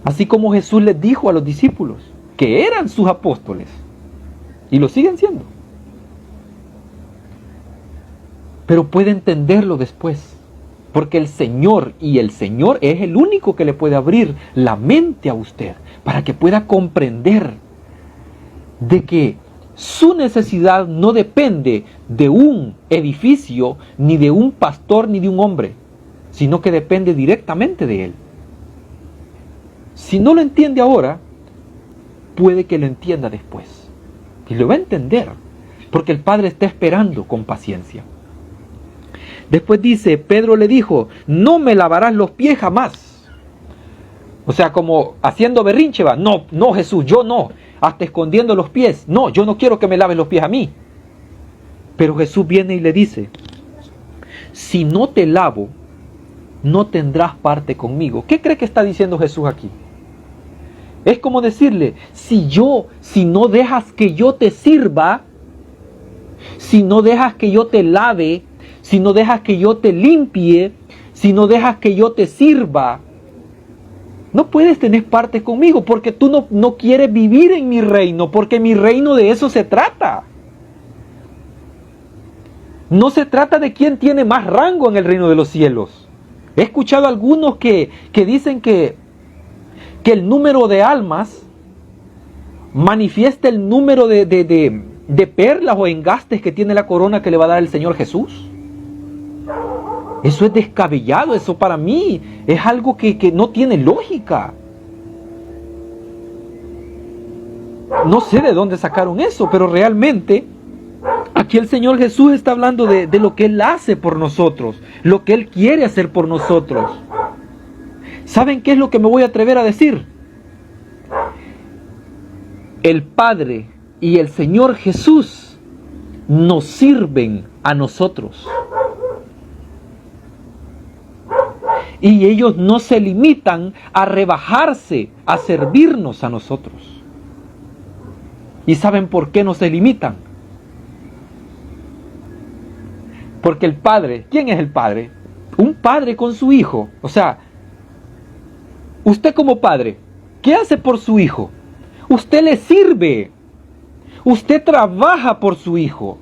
Speaker 1: Así como Jesús les dijo a los discípulos, que eran sus apóstoles, y lo siguen siendo. Pero puede entenderlo después, porque el Señor es el único que le puede abrir la mente a usted, para que pueda comprender de que su necesidad no depende de un edificio, ni de un pastor, ni de un hombre, sino que depende directamente de Él. Si no lo entiende ahora, puede que lo entienda después. Y lo va a entender, porque el Padre está esperando con paciencia. Después dice, Pedro le dijo, no me lavarás los pies jamás. O sea, como haciendo berrinche va, no, no Jesús, yo no, hasta escondiendo los pies, no, yo no quiero que me laves los pies a mí. Pero Jesús viene y le dice, si no te lavo, no tendrás parte conmigo. ¿Qué cree que está diciendo Jesús aquí? Es como decirle, si no dejas que yo te sirva, si no dejas que yo te lave, si no dejas que yo te limpie, si no dejas que yo te sirva, no puedes tener parte conmigo, porque tú no quieres vivir en mi reino, porque mi reino de eso se trata. No se trata de quién tiene más rango en el reino de los cielos. He escuchado a algunos que dicen que el número de almas manifiesta el número de perlas o engastes que tiene la corona que le va a dar el Señor Jesús. Eso es descabellado, eso para mí es algo que no tiene lógica. No sé de dónde sacaron eso, pero realmente aquí el Señor Jesús está hablando de lo que Él hace por nosotros, lo que Él quiere hacer por nosotros. ¿Saben qué es lo que me voy a atrever a decir? El Padre y el Señor Jesús nos sirven a nosotros. Y ellos no se limitan a rebajarse, a servirnos a nosotros. ¿Y saben por qué no se limitan? Porque el Padre, ¿quién es el Padre? Un padre con su hijo. O sea, usted como padre, ¿qué hace por su hijo? Usted le sirve. Usted trabaja por su hijo.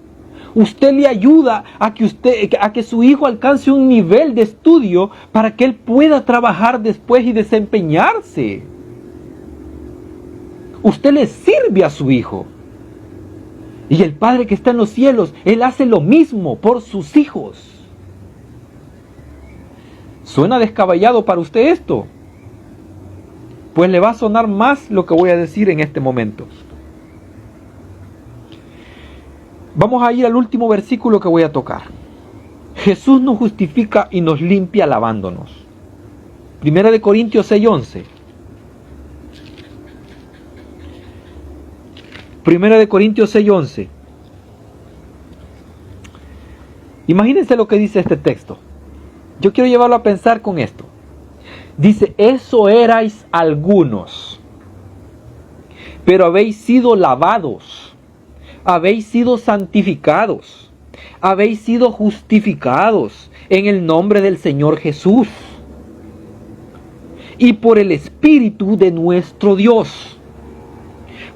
Speaker 1: Usted le ayuda a que su hijo alcance un nivel de estudio para que él pueda trabajar después y desempeñarse. Usted le sirve a su hijo. Y el Padre que está en los cielos, Él hace lo mismo por sus hijos. ¿Suena descabellado para usted esto? Pues le va a sonar más lo que voy a decir en este momento. Vamos a ir al último versículo que voy a tocar. Jesús nos justifica y nos limpia lavándonos. 1 Corintios 6:11. 1 Corintios 6:11. Imagínense lo que dice este texto. Yo quiero llevarlo a pensar con esto. Dice, eso erais algunos, pero habéis sido lavados, habéis sido santificados, habéis sido justificados en el nombre del Señor Jesús y por el Espíritu de nuestro Dios.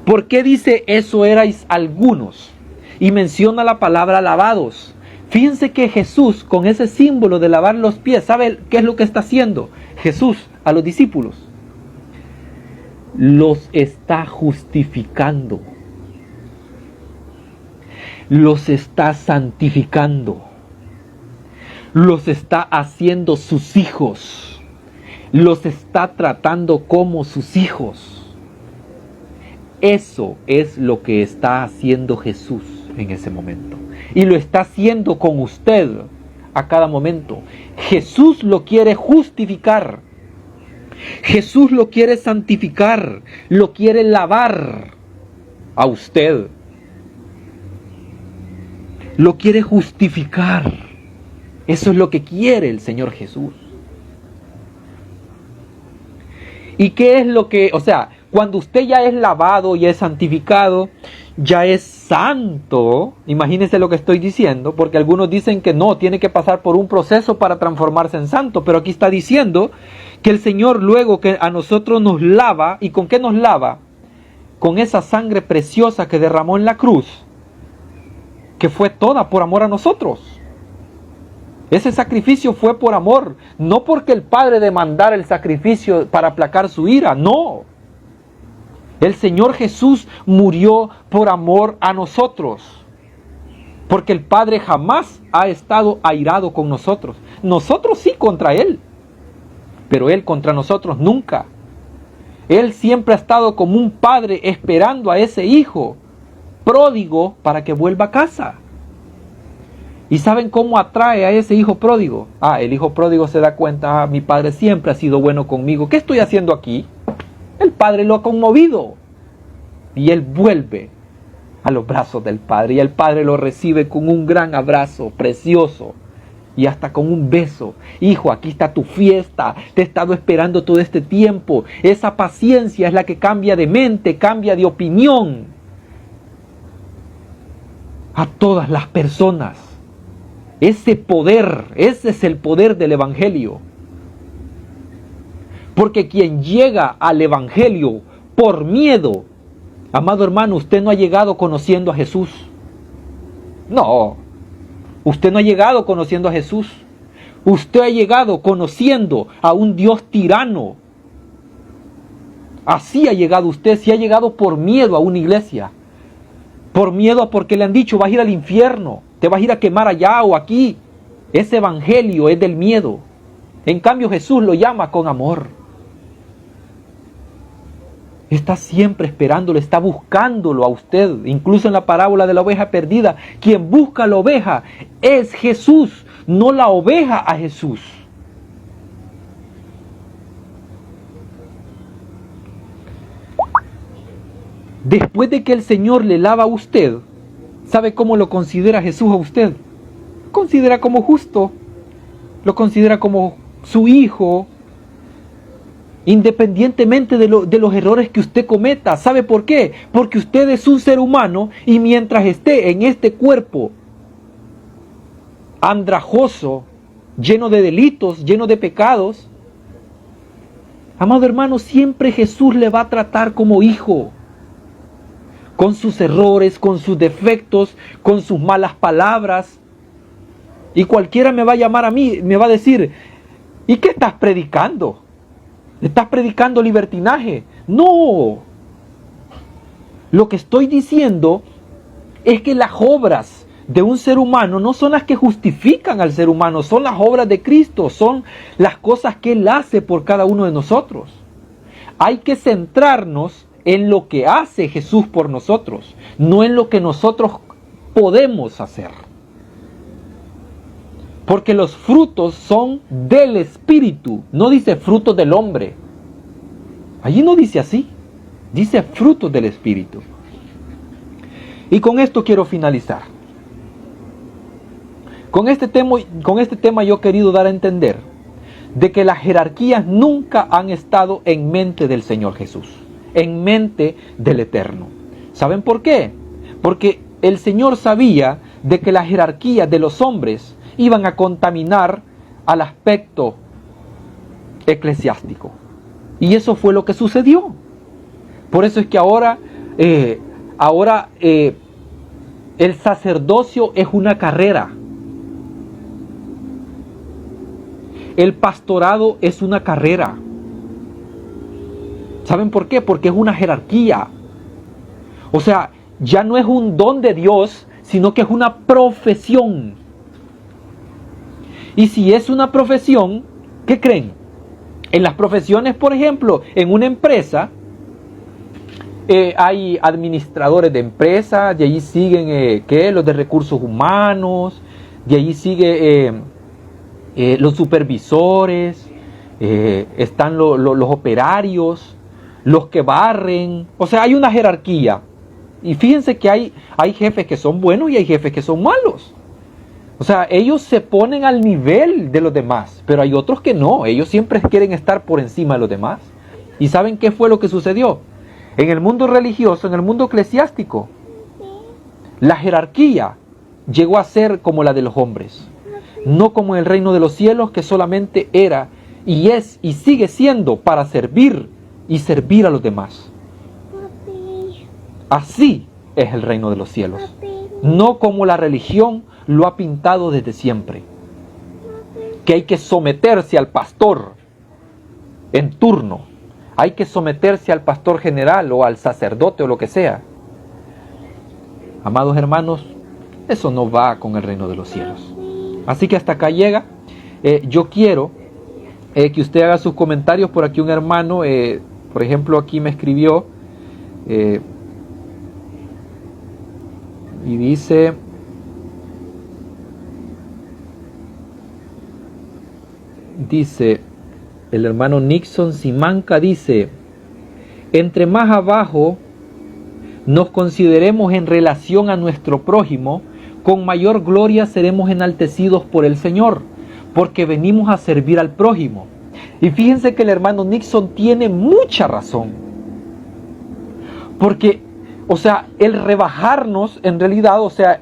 Speaker 1: ¿Por qué dice eso erais algunos? Y menciona la palabra lavados. Fíjense que Jesús, con ese símbolo de lavar los pies, ¿sabe qué es lo que está haciendo Jesús a los discípulos? Los está justificando. Los está santificando. Los está haciendo sus hijos. Los está tratando como sus hijos. Eso es lo que está haciendo Jesús en ese momento. Y lo está haciendo con usted a cada momento. Jesús lo quiere justificar. Jesús lo quiere santificar. Lo quiere lavar a usted. Lo quiere justificar. Eso es lo que quiere el Señor Jesús. ¿Y qué es lo que, cuando usted ya es lavado y es santificado, ya es santo? Imagínense lo que estoy diciendo, porque algunos dicen que no, tiene que pasar por un proceso para transformarse en santo, pero aquí está diciendo que el Señor luego que a nosotros nos lava, ¿y con qué nos lava? Con esa sangre preciosa que derramó en la cruz, que fue toda por amor a nosotros. Ese sacrificio fue por amor, no porque el Padre demandara el sacrificio para aplacar su ira, no. El Señor Jesús murió por amor a nosotros, porque el Padre jamás ha estado airado con nosotros. Nosotros sí contra Él, pero Él contra nosotros nunca. Él siempre ha estado como un padre esperando a ese hijo pródigo para que vuelva a casa. ¿Y saben cómo atrae a ese hijo pródigo? El hijo pródigo se da cuenta, mi padre siempre ha sido bueno conmigo. ¿Qué estoy haciendo aquí? El padre lo ha conmovido. Y él vuelve a los brazos del padre. Y el padre lo recibe con un gran abrazo precioso. Y hasta con un beso. Hijo, aquí está tu fiesta. Te he estado esperando todo este tiempo. Esa paciencia es la que cambia de mente, cambia de opinión a todas las personas. Ese poder, ese es el poder del Evangelio. Porque quien llega al Evangelio por miedo, amado hermano, usted no ha llegado conociendo a Jesús. No, usted no ha llegado conociendo a Jesús. Usted ha llegado conociendo a un Dios tirano. Así ha llegado usted, si ha llegado por miedo a una iglesia. Por miedo a porque le han dicho, vas a ir al infierno. Te vas a ir a quemar allá o aquí. Ese evangelio es del miedo. En cambio Jesús lo llama con amor. Está siempre esperándolo, está buscándolo a usted. Incluso en la parábola de la oveja perdida, quien busca a la oveja es Jesús, no la oveja a Jesús. Después de que el Señor le lava a usted, ¿sabe cómo lo considera Jesús a usted? Lo considera como justo, lo considera como su hijo, independientemente de los errores que usted cometa. ¿Sabe por qué? Porque usted es un ser humano y mientras esté en este cuerpo andrajoso, lleno de delitos, lleno de pecados, amado hermano, siempre Jesús le va a tratar como hijo. Con sus errores, con sus defectos, con sus malas palabras. Y cualquiera me va a llamar a mí, me va a decir, ¿y qué estás predicando? ¿Estás predicando libertinaje? No. Lo que estoy diciendo es que las obras de un ser humano no son las que justifican al ser humano, son las obras de Cristo, son las cosas que Él hace por cada uno de nosotros. Hay que centrarnos en lo que hace Jesús por nosotros, no en lo que nosotros podemos hacer. Porque los frutos son del Espíritu, no dice frutos del hombre. Allí no dice así, dice frutos del Espíritu. Y con esto quiero finalizar. Con este tema yo he querido dar a entender de que las jerarquías nunca han estado en mente del Señor Jesús, en mente del Eterno. ¿Saben por qué? Porque el Señor sabía de que las jerarquías de los hombres iban a contaminar al aspecto eclesiástico. Y eso fue lo que sucedió. Por eso es que ahora el sacerdocio es una carrera. El pastorado es una carrera. ¿Saben por qué? Porque es una jerarquía. O sea, ya no es un don de Dios, sino que es una profesión. Y si es una profesión, ¿qué creen? En las profesiones, por ejemplo, en una empresa, hay administradores de empresas, de allí siguen los de recursos humanos, de allí sigue los supervisores, están los operarios, los que barren. O sea, hay una jerarquía. Y fíjense que hay jefes que son buenos y hay jefes que son malos. O sea, ellos se ponen al nivel de los demás, pero hay otros que no. Ellos siempre quieren estar por encima de los demás. ¿Y saben qué fue lo que sucedió? En el mundo religioso, en el mundo eclesiástico, la jerarquía llegó a ser como la de los hombres. No como en el reino de los cielos, que solamente era y es y sigue siendo para servir y servir a los demás. Así es el reino de los cielos. No como la religión lo ha pintado desde siempre. Que hay que someterse al pastor en turno. Hay que someterse al pastor general o al sacerdote o lo que sea. Amados hermanos, eso no va con el reino de los cielos. Así que hasta acá llega. Yo quiero que usted haga sus comentarios. Por aquí un hermano Por ejemplo, aquí me escribió y dice, el hermano Nixon Simanca dice, entre más abajo nos consideremos en relación a nuestro prójimo, con mayor gloria seremos enaltecidos por el Señor, porque venimos a servir al prójimo. Y fíjense que el hermano Nixon tiene mucha razón, porque, o sea, el rebajarnos en realidad, o sea,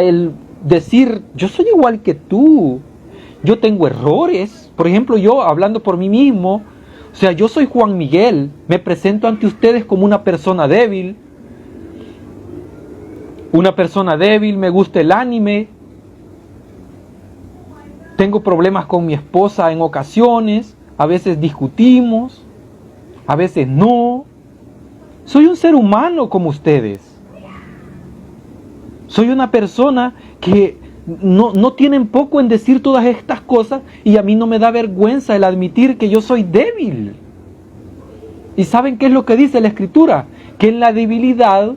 Speaker 1: el decir, yo soy igual que tú, yo tengo errores. Por ejemplo, yo hablando por mí mismo, o sea, yo soy Juan Miguel, me presento ante ustedes como una persona débil, me gusta el anime, tengo problemas con mi esposa en ocasiones, a veces discutimos, a veces no. Soy un ser humano como ustedes. Soy una persona que no tienen poco en decir todas estas cosas, y a mí no me da vergüenza el admitir que yo soy débil. ¿Y saben qué es lo que dice la Escritura? Que en la debilidad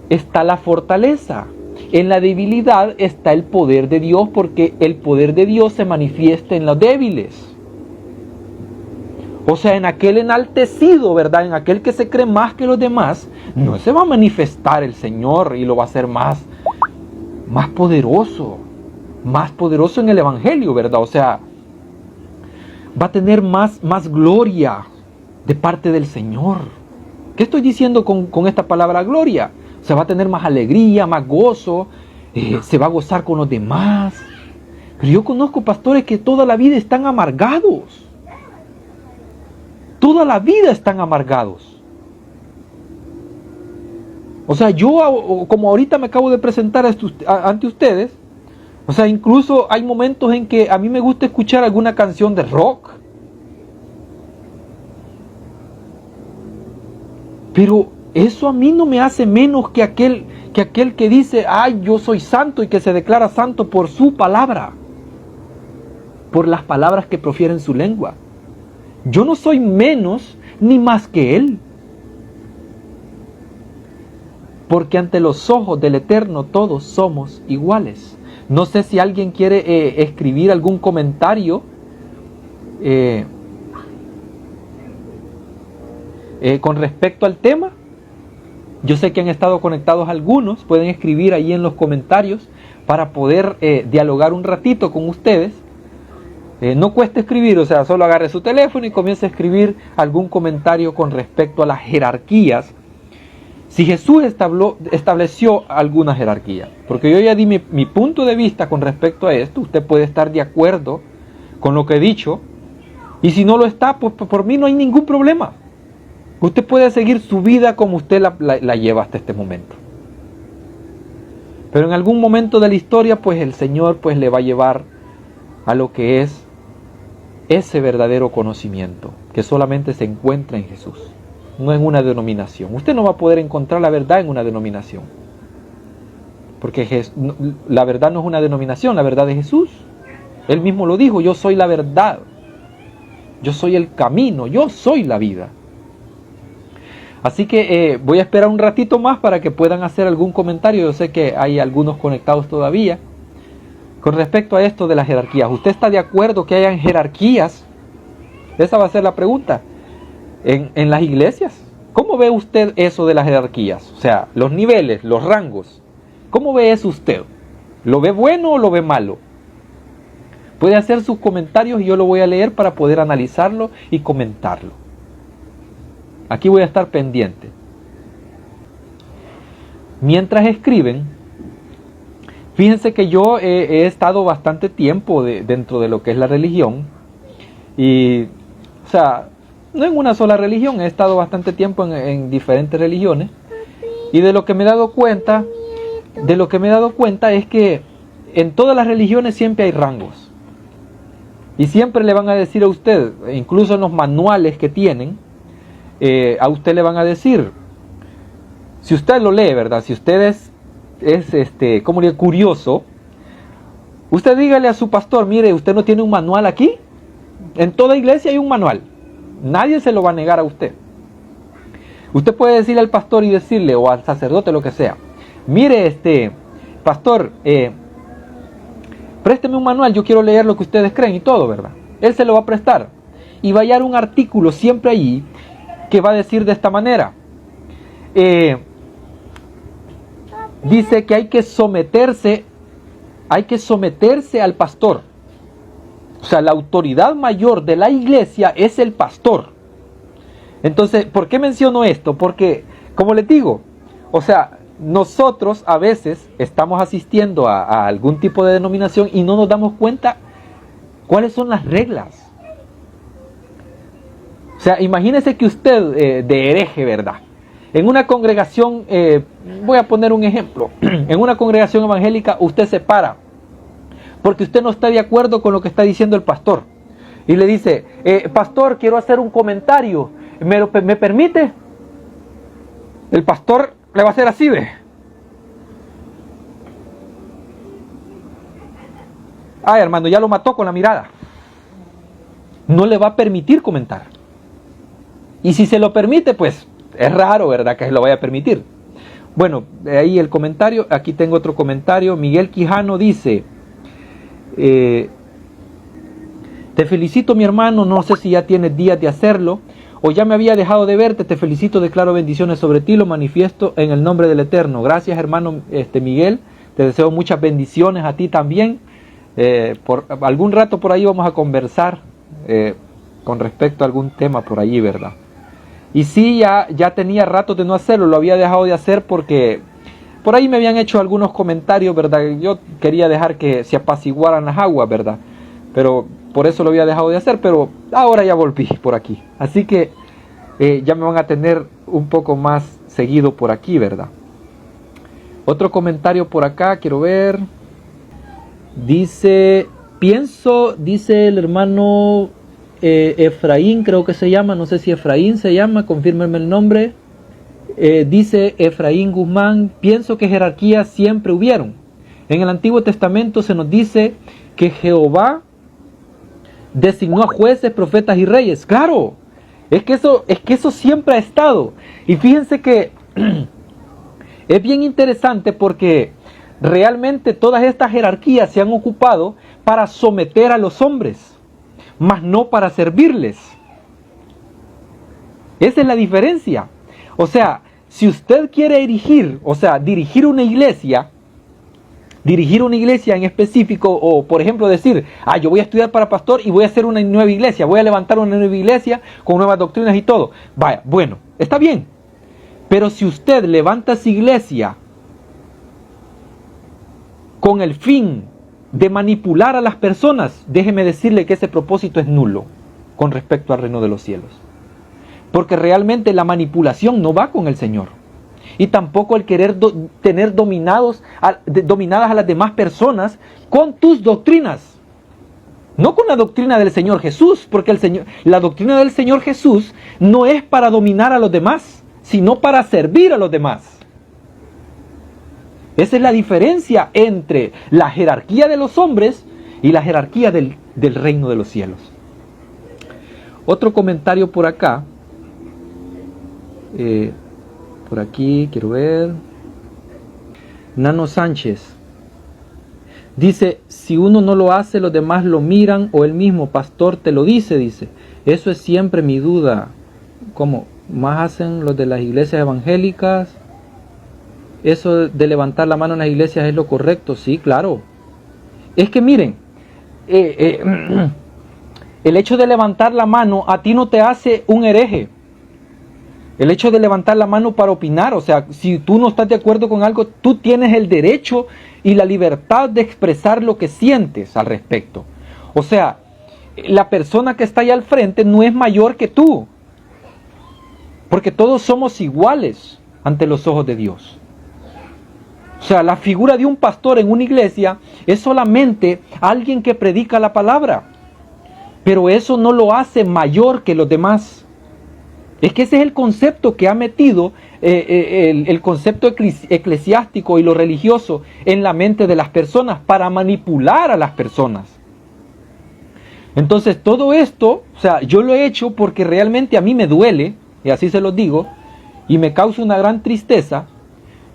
Speaker 1: está la fortaleza. En la debilidad está el poder de Dios, porque el poder de Dios se manifiesta en los débiles. O sea, en aquel enaltecido, ¿verdad? En aquel que se cree más que los demás, no se va a manifestar el Señor y lo va a hacer más poderoso en el Evangelio, ¿verdad? O sea, va a tener más gloria de parte del Señor. ¿Qué estoy diciendo con esta palabra gloria? O sea, va a tener más alegría, más gozo, se va a gozar con los demás. Pero yo conozco pastores que toda la vida están amargados. Toda la vida están amargados. O sea, yo, como ahorita me acabo de presentar ante ustedes, o sea, incluso hay momentos en que a mí me gusta escuchar alguna canción de rock. Pero eso a mí no me hace menos que aquel que dice, ay, yo soy santo, y que se declara santo por su palabra, por las palabras que profieren su lengua. Yo no soy menos ni más que él, porque ante los ojos del Eterno todos somos iguales. No sé si alguien quiere escribir algún comentario con respecto al tema. Yo sé que han estado conectados algunos, pueden escribir ahí en los comentarios para poder dialogar un ratito con ustedes. No cuesta escribir, o sea, solo agarre su teléfono y comience a escribir algún comentario con respecto a las jerarquías. Si Jesús estableció alguna jerarquía, porque yo ya di mi punto de vista con respecto a esto, usted puede estar de acuerdo con lo que he dicho, y si no lo está, pues por mí no hay ningún problema. Usted puede seguir su vida como usted la lleva hasta este momento. Pero en algún momento de la historia, pues el Señor pues le va a llevar a lo que es ese verdadero conocimiento, que solamente se encuentra en Jesús, no en una denominación. Usted no va a poder encontrar la verdad en una denominación, porque la verdad no es una denominación, la verdad es Jesús. Él mismo lo dijo, yo soy la verdad, yo soy el camino, yo soy la vida. Así que voy a esperar un ratito más para que puedan hacer algún comentario. Yo sé que hay algunos conectados todavía. Con respecto a esto de las jerarquías, ¿usted está de acuerdo que hayan jerarquías? Esa va a ser la pregunta. En las iglesias, ¿cómo ve usted eso de las jerarquías? O sea, los niveles, los rangos. ¿Cómo ve eso usted? ¿Lo ve bueno o lo ve malo? Puede hacer sus comentarios y yo lo voy a leer para poder analizarlo y comentarlo. Aquí voy a estar pendiente. Mientras escriben, fíjense que yo he estado bastante tiempo dentro de lo que es la religión. Y, o sea, no en una sola religión, he estado bastante tiempo en diferentes religiones. Y de lo que me he dado cuenta es que en todas las religiones siempre hay rangos. Y siempre le van a decir a usted, incluso en los manuales que tienen, a usted le van a decir, si usted lo lee, ¿verdad? Si usted es como le curioso, usted dígale a su pastor, mire, usted no tiene un manual aquí. En toda iglesia hay un manual. Nadie se lo va a negar a usted. Usted puede decirle al pastor y decirle, o al sacerdote, lo que sea, mire, pastor, présteme un manual, yo quiero leer lo que ustedes creen y todo, ¿verdad? Él se lo va a prestar. Y va a hallar un artículo siempre allí que va a decir de esta manera. Dice que hay que someterse al pastor. O sea, la autoridad mayor de la iglesia es el pastor. Entonces, ¿por qué menciono esto? Porque, como les digo, o sea, nosotros a veces estamos asistiendo a algún tipo de denominación y no nos damos cuenta cuáles son las reglas. O sea, imagínese que usted, de hereje, ¿verdad? En una congregación, voy a poner un ejemplo, en una congregación evangélica usted se para, porque usted no está de acuerdo con lo que está diciendo el pastor. Y le dice, pastor, quiero hacer un comentario, ¿me permite? El pastor le va a hacer así, ¿ve? Ay, hermano, ya lo mató con la mirada. No le va a permitir comentar. Y si se lo permite, pues es raro, ¿verdad?, que se lo vaya a permitir. Bueno, ahí el comentario. Aquí tengo otro comentario. Miguel Quijano dice, te felicito, mi hermano, no sé si ya tienes días de hacerlo o ya me había dejado de verte. Te felicito, declaro bendiciones sobre ti, lo manifiesto en el nombre del Eterno. Gracias, hermano Miguel, te deseo muchas bendiciones a ti también. Por algún rato por ahí vamos a conversar con respecto a algún tema por allí, ¿verdad? Y sí, ya tenía rato de no hacerlo, lo había dejado de hacer porque por ahí me habían hecho algunos comentarios, ¿verdad? Yo quería dejar que se apaciguaran las aguas, ¿verdad? Pero por eso lo había dejado de hacer, pero ahora ya volví por aquí. Así que ya me van a tener un poco más seguido por aquí, ¿verdad? Otro comentario por acá, quiero ver. Dice el hermano Efraín, creo que se llama, no sé si Efraín se llama, confírmenme el nombre. Dice Efraín Guzmán, pienso que jerarquías siempre hubieron. En el Antiguo Testamento se nos dice que Jehová designó a jueces, profetas y reyes. Claro, es que eso siempre ha estado. Y fíjense que es bien interesante porque realmente todas estas jerarquías se han ocupado para someter a los hombres, mas no para servirles. Esa es la diferencia. O sea, si usted quiere dirigir una iglesia en específico, o por ejemplo decir, yo voy a estudiar para pastor y voy a hacer una nueva iglesia, voy a levantar una nueva iglesia con nuevas doctrinas y todo. Vaya, bueno, está bien. Pero si usted levanta esa iglesia con el fin de manipular a las personas, déjeme decirle que ese propósito es nulo con respecto al reino de los cielos. Porque realmente la manipulación no va con el Señor. Y tampoco el querer tener dominadas a las demás personas con tus doctrinas. No con la doctrina del Señor Jesús, porque la doctrina del Señor Jesús no es para dominar a los demás, sino para servir a los demás. Esa es la diferencia entre la jerarquía de los hombres y la jerarquía del reino de los cielos. Otro comentario por acá. Por aquí, quiero ver. Nano Sánchez dice, si uno no lo hace, los demás lo miran o el mismo pastor te lo dice. Eso es siempre mi duda. ¿Cómo más hacen los de las iglesias evangélicas? Eso de levantar la mano en las iglesias es lo correcto. Sí, claro. Es que miren, el hecho de levantar la mano a ti no te hace un hereje. El hecho de levantar la mano para opinar, o sea, si tú no estás de acuerdo con algo, tú tienes el derecho y la libertad de expresar lo que sientes al respecto. O sea, la persona que está ahí al frente no es mayor que tú, porque todos somos iguales ante los ojos de Dios. O sea, la figura de un pastor en una iglesia es solamente alguien que predica la palabra, pero eso no lo hace mayor que los demás. Es que ese es el concepto que ha metido el concepto eclesiástico y lo religioso en la mente de las personas para manipular a las personas. Entonces todo esto, o sea, yo lo he hecho porque realmente a mí me duele, y así se los digo, y me causa una gran tristeza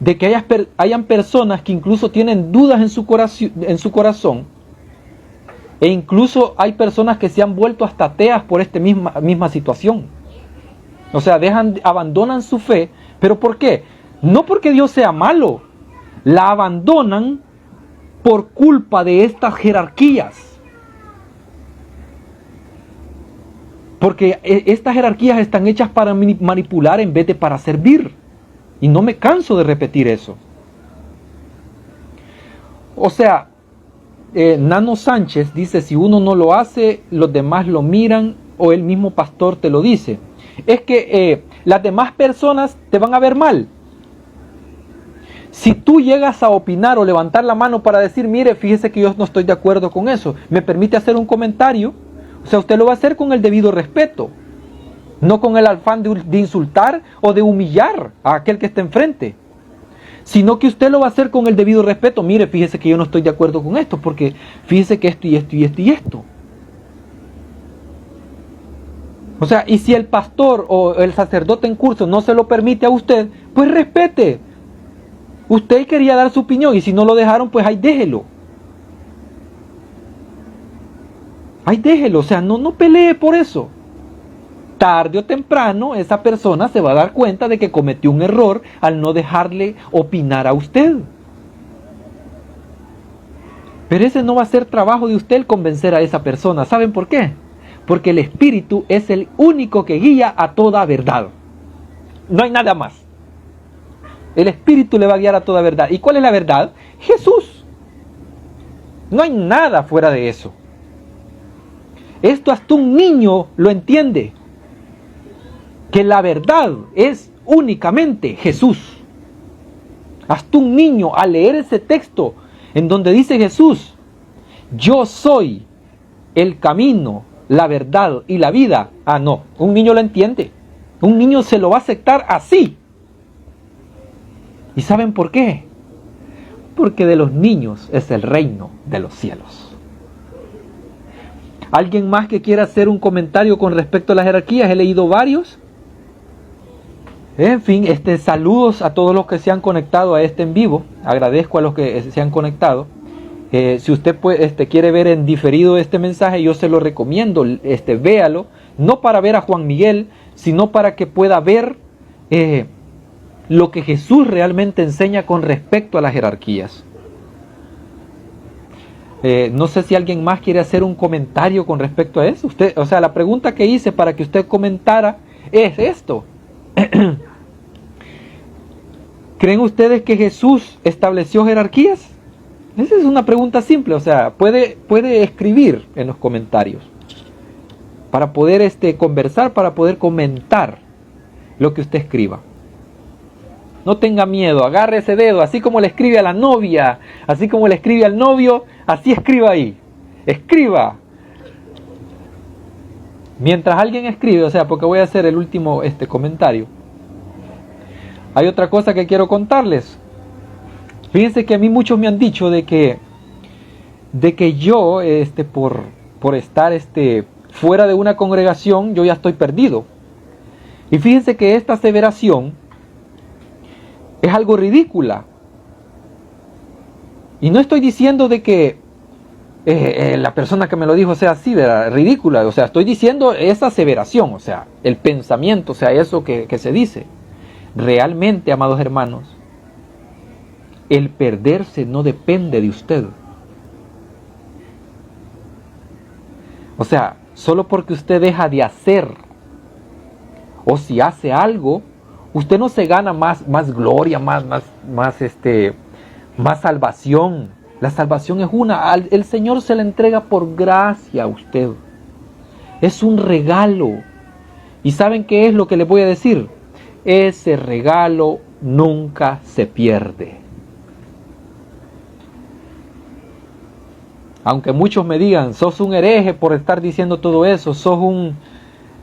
Speaker 1: de que hayan personas que incluso tienen dudas en su corazón, e incluso hay personas que se han vuelto hasta ateas por esta misma situación. O sea, abandonan su fe, pero ¿por qué? No porque Dios sea malo, la abandonan por culpa de estas jerarquías. Porque estas jerarquías están hechas para manipular en vez de para servir. Y no me canso de repetir eso. O sea, Nano Sánchez dice, si uno no lo hace, los demás lo miran o el mismo pastor te lo dice. Es que las demás personas te van a ver mal. Si tú llegas a opinar o levantar la mano para decir, mire, fíjese que yo no estoy de acuerdo con eso, ¿me permite hacer un comentario? O sea, usted lo va a hacer con el debido respeto, no con el afán de insultar o de humillar a aquel que está enfrente, sino que usted lo va a hacer con el debido respeto. Mire, fíjese que yo no estoy de acuerdo con esto, porque fíjese que esto y esto y esto y esto. O sea, y si el pastor o el sacerdote en curso no se lo permite a usted, pues respete. Usted quería dar su opinión y si no lo dejaron, pues ahí déjelo. Ahí déjelo, o sea, no pelee por eso. Tarde o temprano esa persona se va a dar cuenta de que cometió un error al no dejarle opinar a usted. Pero ese no va a ser trabajo de usted el convencer a esa persona. ¿Saben por qué? Porque el Espíritu es el único que guía a toda verdad. No hay nada más. El Espíritu le va a guiar a toda verdad. ¿Y cuál es la verdad? Jesús. No hay nada fuera de eso. Esto hasta un niño lo entiende. Que la verdad es únicamente Jesús. Hasta un niño al leer ese texto en donde dice Jesús, yo soy el camino, la verdad y la vida. Ah, no, un niño lo entiende. Un niño se lo va a aceptar así. ¿Y saben por qué? Porque de los niños es el reino de los cielos. ¿Alguien más que quiera hacer un comentario con respecto a las jerarquías? He leído varios. En fin, saludos a todos los que se han conectado a este en vivo. Agradezco a los que se han conectado. Si usted quiere ver en diferido este mensaje, yo se lo recomiendo. Véalo, no para ver a Juan Miguel, sino para que pueda ver lo que Jesús realmente enseña con respecto a las jerarquías. No sé si alguien más quiere hacer un comentario con respecto a eso. La pregunta que hice para que usted comentara es esto. ¿Creen ustedes que Jesús estableció jerarquías? Esa es una pregunta simple. O sea, puede escribir en los comentarios para poder conversar, para poder comentar lo que usted escriba. No tenga miedo, agarre ese dedo, así como le escribe a la novia, así como le escribe al novio, así escriba ahí. Escriba. Mientras alguien escribe, porque voy a hacer el último comentario. Hay otra cosa que quiero contarles. Fíjense que a mí muchos me han dicho de que yo, por estar fuera de una congregación, yo ya estoy perdido. Y fíjense que esta aseveración es algo ridícula. Y no estoy diciendo de que la persona que me lo dijo sea así, ¿verdad? Ridícula. O sea, estoy diciendo esa aseveración, el pensamiento, eso que se dice. Realmente, amados hermanos, el perderse no depende de usted. Solo porque usted deja de hacer, o si hace algo, usted no se gana más gloria, más salvación. La salvación es una. El Señor se la entrega por gracia a usted. Es un regalo. ¿Y saben qué es lo que les voy a decir? Ese regalo nunca se pierde. Aunque muchos me digan, sos un hereje por estar diciendo todo eso,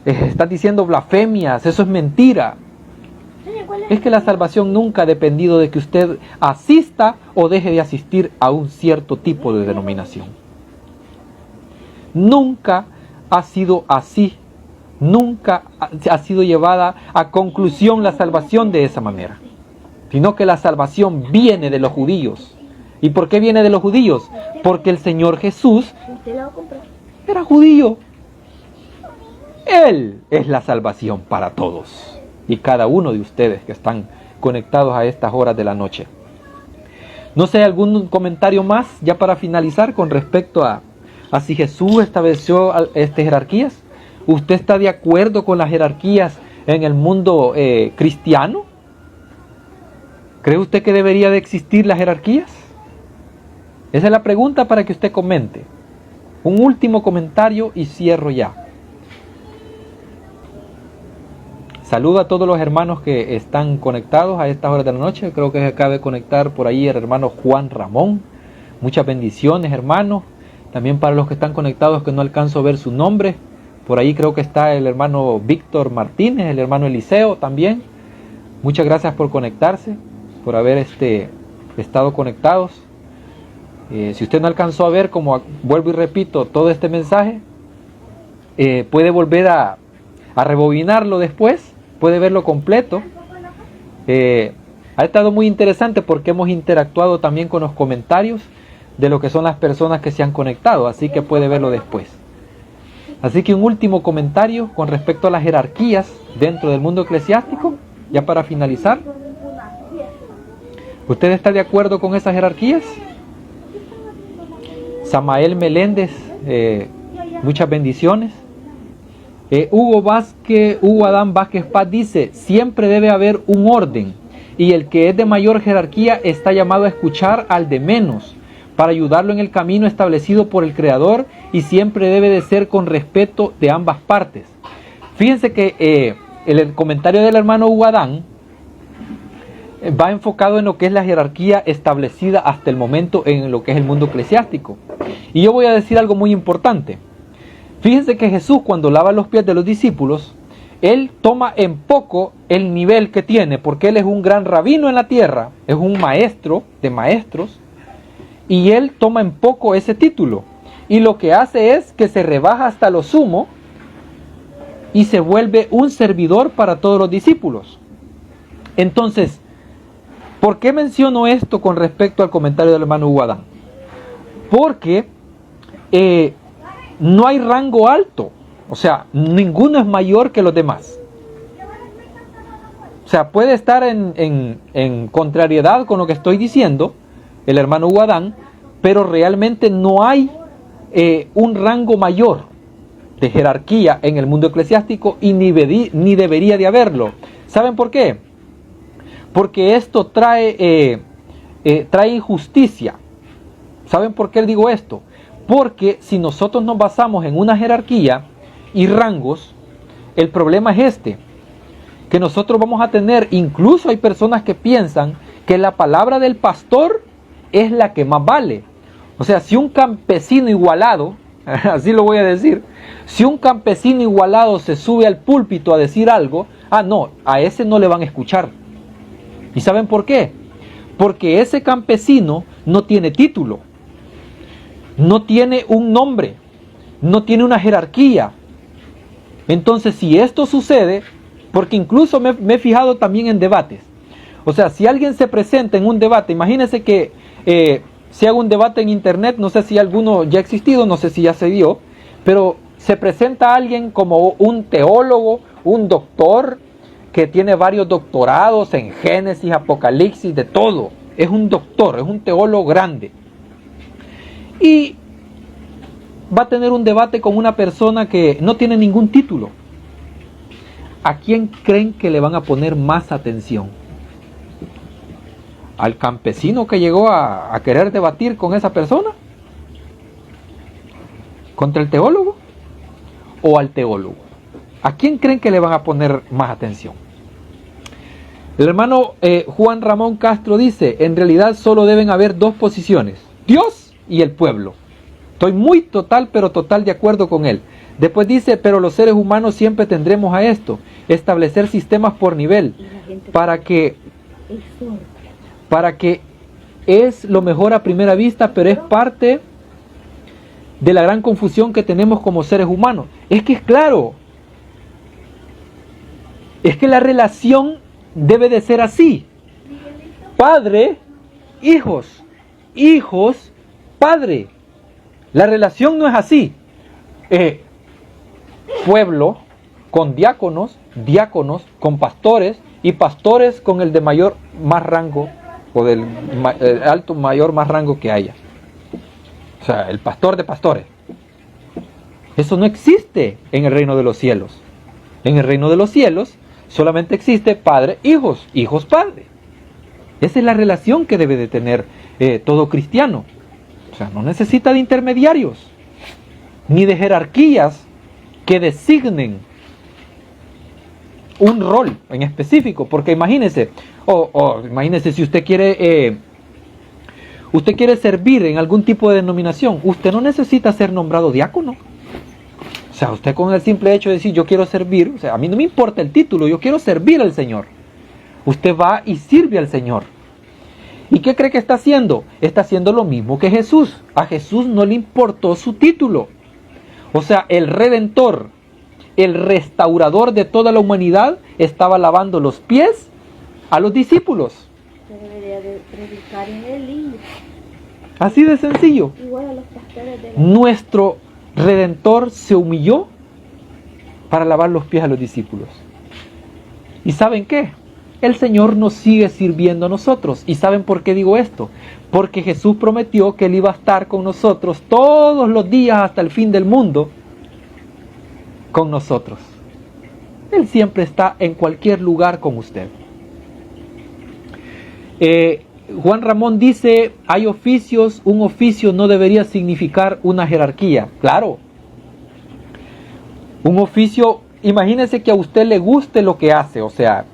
Speaker 1: estás diciendo blasfemias, eso es mentira. Es que la salvación nunca ha dependido de que usted asista o deje de asistir a un cierto tipo de denominación. nunca ha sido así. Nunca ha sido llevada a conclusión la salvación de esa manera, sino que la salvación viene de los judíos. ¿Y por qué viene de los judíos? Porque el Señor Jesús era judío. Él es la salvación para todos y cada uno de ustedes que están conectados a estas horas de la noche. No sé, algún comentario más ya para finalizar con respecto a si Jesús estableció jerarquías. ¿Usted está de acuerdo con las jerarquías en el mundo cristiano? ¿Cree usted que debería de existir las jerarquías? Esa es la pregunta para que usted comente. Un último comentario y cierro ya. Saludo a todos los hermanos que están conectados a estas horas de la noche. Creo que se acaba de conectar por ahí el hermano Juan Ramón. Muchas bendiciones, hermanos. También para los que están conectados que no alcanzo a ver su nombre. Por ahí creo que está el hermano Víctor Martínez, el hermano Eliseo también. Muchas gracias por conectarse, por haber estado conectados. Si usted no alcanzó a ver, como vuelvo y repito, todo este mensaje, puede volver a rebobinarlo después, puede verlo completo. Ha estado muy interesante porque hemos interactuado también con los comentarios de lo que son las personas que se han conectado, así que puede verlo después. Así que un último comentario con respecto a las jerarquías dentro del mundo eclesiástico, ya para finalizar. ¿Usted está de acuerdo con esas jerarquías? Samael Meléndez, muchas bendiciones. Hugo Adán Vázquez Paz dice, siempre debe haber un orden y el que es de mayor jerarquía está llamado a escuchar al de menos para ayudarlo en el camino establecido por el Creador y siempre debe de ser con respeto de ambas partes. Fíjense que el comentario del hermano Hugo Adán va enfocado en lo que es la jerarquía establecida hasta el momento en lo que es el mundo eclesiástico. Y yo voy a decir algo muy importante. Fíjense que Jesús, cuando lava los pies de los discípulos, Él toma en poco el nivel que tiene, porque Él es un gran rabino en la tierra, es un maestro de maestros, y Él toma en poco ese título. Y lo que hace es que se rebaja hasta lo sumo y se vuelve un servidor para todos los discípulos. Entonces, ¿por qué menciono esto con respecto al comentario del hermano Hugo Adán? Porque no hay rango alto, o sea, ninguno es mayor que los demás. O sea, puede estar en contrariedad con lo que estoy diciendo el hermano Hugo Adán, pero realmente no hay un rango mayor de jerarquía en el mundo eclesiástico y ni debería de haberlo. ¿Saben por qué? Porque esto trae injusticia. ¿Saben por qué digo esto? Porque si nosotros nos basamos en una jerarquía y rangos, el problema es que nosotros vamos a tener, incluso hay personas que piensan que la palabra del pastor es la que más vale. O sea, si un campesino igualado, así lo voy a decir, si un campesino igualado se sube al púlpito a decir algo, no, a ese no le van a escuchar. ¿Y saben por qué? Porque ese campesino no tiene título, no tiene un nombre, no tiene una jerarquía. Entonces, si esto sucede, porque incluso me he fijado también en debates. O sea, si alguien se presenta en un debate, imagínense que si hago un debate en internet, no sé si alguno ya ha existido, no sé si ya se dio, pero se presenta alguien como un teólogo, un doctor, que tiene varios doctorados en Génesis, Apocalipsis, de todo. Es un doctor, es un teólogo grande. Y va a tener un debate con una persona que no tiene ningún título. ¿A quién creen que le van a poner más atención? ¿Al campesino que llegó a querer debatir con esa persona? ¿Contra el teólogo? ¿O al teólogo? ¿A quién creen que le van a poner más atención? El hermano Juan Ramón Castro dice, en realidad solo deben haber dos posiciones, Dios y el pueblo. Estoy muy total, pero total de acuerdo con él. Después dice, pero los seres humanos siempre tendremos a esto, establecer sistemas por nivel, para que es lo mejor a primera vista, pero es parte de la gran confusión que tenemos como seres humanos. Es que es claro, es que la relación debe de ser así: padre, hijos, hijos, padre. La relación no es así. Pueblo con diáconos, diáconos con pastores, y pastores con el de mayor más rango, o del alto mayor más rango que haya. O sea, el pastor de pastores. Eso no existe en el reino de los cielos. En el reino de los cielos solamente existe padre, hijos, hijos, padre. Esa es la relación que debe de tener todo cristiano. O sea, no necesita de intermediarios, ni de jerarquías que designen un rol en específico. Porque imagínese, imagínese si usted quiere servir en algún tipo de denominación, usted no necesita ser nombrado diácono. O sea, usted con el simple hecho de decir yo quiero servir, o sea, a mí no me importa el título, yo quiero servir al Señor. Usted va y sirve al Señor. ¿Y qué cree que está haciendo? Está haciendo lo mismo que Jesús. A Jesús no le importó su título. O sea, el Redentor, el restaurador de toda la humanidad, estaba lavando los pies a los discípulos.
Speaker 2: Se debería de predicar en el libro.
Speaker 1: Así de sencillo.
Speaker 2: Igual a los pastores de la...
Speaker 1: Nuestro Redentor se humilló para lavar los pies a los discípulos. ¿Y saben qué? El Señor nos sigue sirviendo a nosotros. ¿Y saben por qué digo esto? Porque Jesús prometió que Él iba a estar con nosotros todos los días hasta el fin del mundo, con nosotros. Él siempre está en cualquier lugar con usted. Juan Ramón dice, hay oficios, un oficio no debería significar una jerarquía. Claro, un oficio, imagínese que a usted le guste lo que hace, o sea,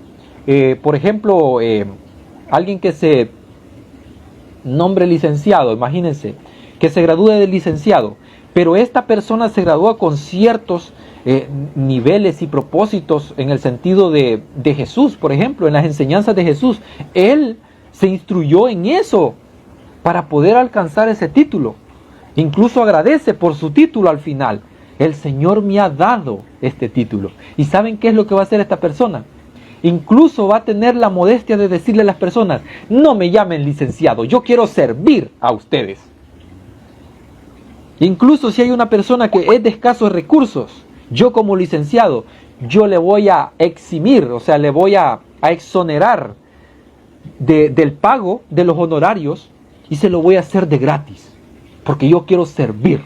Speaker 1: por ejemplo, alguien que se nombre licenciado, imagínense, que se gradúe de licenciado, pero esta persona se gradúa con ciertos niveles y propósitos en el sentido de Jesús, por ejemplo, en las enseñanzas de Jesús. Él se instruyó en eso para poder alcanzar ese título. Incluso agradece por su título al final. El Señor me ha dado este título. ¿Y saben qué es lo que va a hacer esta persona? Incluso va a tener la modestia de decirle a las personas, no me llamen licenciado, yo quiero servir a ustedes. Incluso si hay una persona que es de escasos recursos, yo como licenciado, yo le voy a eximir, o sea, le voy a exonerar del pago de los honorarios y se lo voy a hacer de gratis, porque yo quiero servir,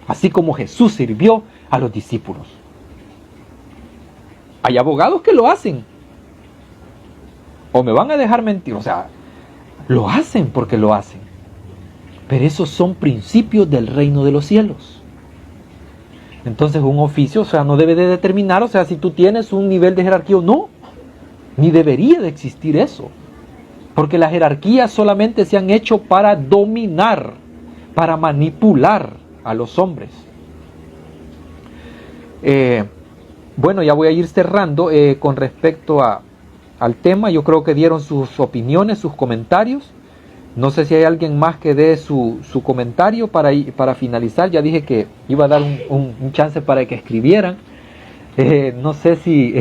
Speaker 1: así como Jesús sirvió a los discípulos. Hay abogados que lo hacen. O me van a dejar mentir, o sea, lo hacen porque lo hacen. Pero esos son principios del reino de los cielos. Entonces un oficio, o sea, no debe de determinar, o sea, si tú tienes un nivel de jerarquía o no. Ni debería de existir eso. Porque las jerarquías solamente se han hecho para dominar, para manipular a los hombres. Bueno, ya voy a ir cerrando con respecto al tema. Yo creo que dieron sus opiniones, sus comentarios. No sé si hay alguien más que dé su comentario para finalizar. Ya dije que iba a dar un chance para que escribieran. No sé si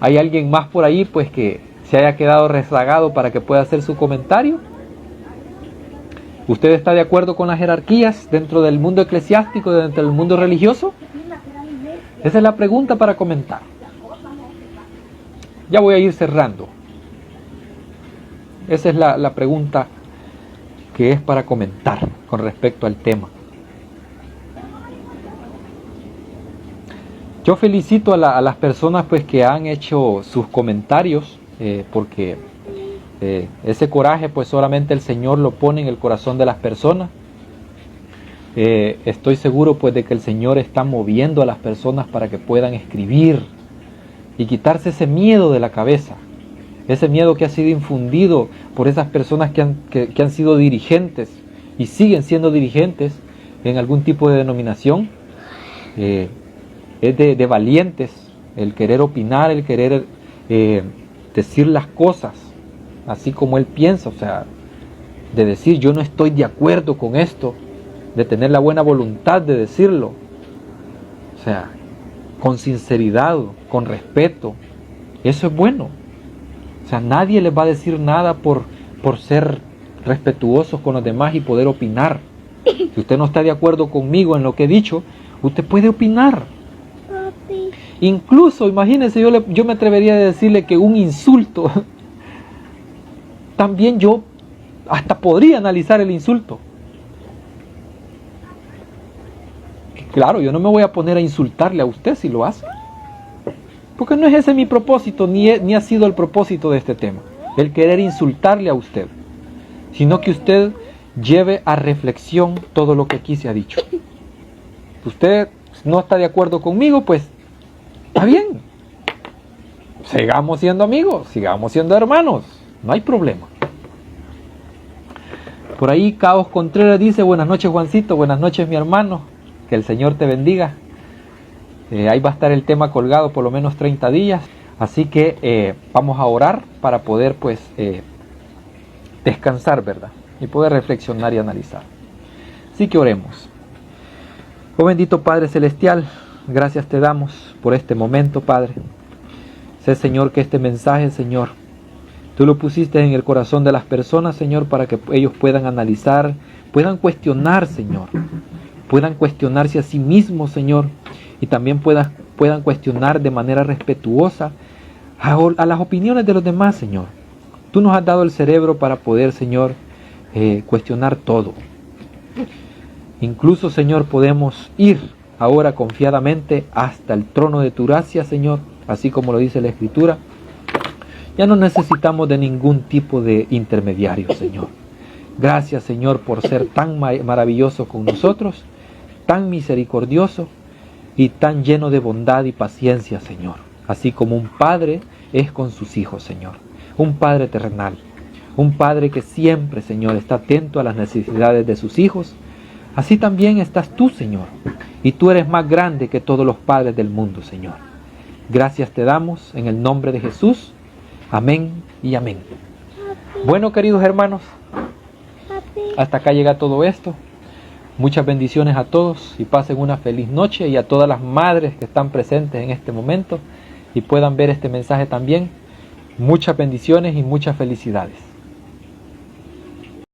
Speaker 1: hay alguien más por ahí pues que se haya quedado rezagado para que pueda hacer su comentario. ¿Usted está de acuerdo con las jerarquías dentro del mundo eclesiástico, dentro del mundo religioso? Esa es la pregunta para comentar. Ya voy a ir cerrando. Esa es la pregunta que es para comentar con respecto al tema. Yo felicito a las personas pues que han hecho sus comentarios, porque ese coraje pues solamente el Señor lo pone en el corazón de las personas. Estoy seguro pues de que el Señor está moviendo a las personas para que puedan escribir y quitarse ese miedo de la cabeza, ese miedo que ha sido infundido por esas personas que han sido dirigentes y siguen siendo dirigentes en algún tipo de denominación. Es de valientes el querer opinar, el querer decir las cosas así como él piensa, o sea, de decir yo no estoy de acuerdo con esto, de tener la buena voluntad de decirlo. O sea, con sinceridad, con respeto. Eso es bueno. O sea, nadie les va a decir nada por ser respetuosos con los demás y poder opinar. Si usted no está de acuerdo conmigo en lo que he dicho, usted puede opinar.
Speaker 2: Papi.
Speaker 1: Incluso, imagínense, yo me atrevería a decirle que un insulto, también yo hasta podría analizar el insulto. Claro, yo no me voy a poner a insultarle a usted si lo hace. Porque no es ese mi propósito, ni ha sido el propósito de este tema, el querer insultarle a usted, sino que usted lleve a reflexión todo lo que aquí se ha dicho. Usted no está de acuerdo conmigo, pues está bien. Sigamos siendo amigos, sigamos siendo hermanos, no hay problema. Por ahí Caos Contreras dice: buenas noches Juancito, buenas noches mi hermano, que el Señor te bendiga. Ahí va a estar el tema colgado por lo menos 30 días. Así que vamos a orar para poder pues descansar, ¿verdad? Y poder reflexionar y analizar. Así que oremos. Oh bendito Padre Celestial, gracias te damos por este momento, Padre. Sé, Señor, que este mensaje, Señor, tú lo pusiste en el corazón de las personas, Señor, para que ellos puedan analizar, puedan cuestionar, Señor. Puedan cuestionarse a sí mismos, Señor, y también puedan cuestionar de manera respetuosa a las opiniones de los demás, Señor. Tú nos has dado el cerebro para poder, Señor, cuestionar todo. Incluso, Señor, podemos ir ahora confiadamente hasta el trono de tu gracia, Señor, así como lo dice la Escritura. Ya no necesitamos de ningún tipo de intermediario, Señor. Gracias, Señor, por ser tan maravilloso con nosotros, tan misericordioso y tan lleno de bondad y paciencia, Señor. Así como un padre es con sus hijos, Señor. Un padre terrenal. Un padre que siempre, Señor, está atento a las necesidades de sus hijos. Así también estás tú, Señor. Y tú eres más grande que todos los padres del mundo, Señor. Gracias te damos en el nombre de Jesús. Amén y amén. Bueno, queridos hermanos, hasta acá llega todo esto. Muchas bendiciones a todos y pasen una feliz noche, y a todas las madres que están presentes en este momento y puedan ver este mensaje también. Muchas bendiciones y muchas felicidades.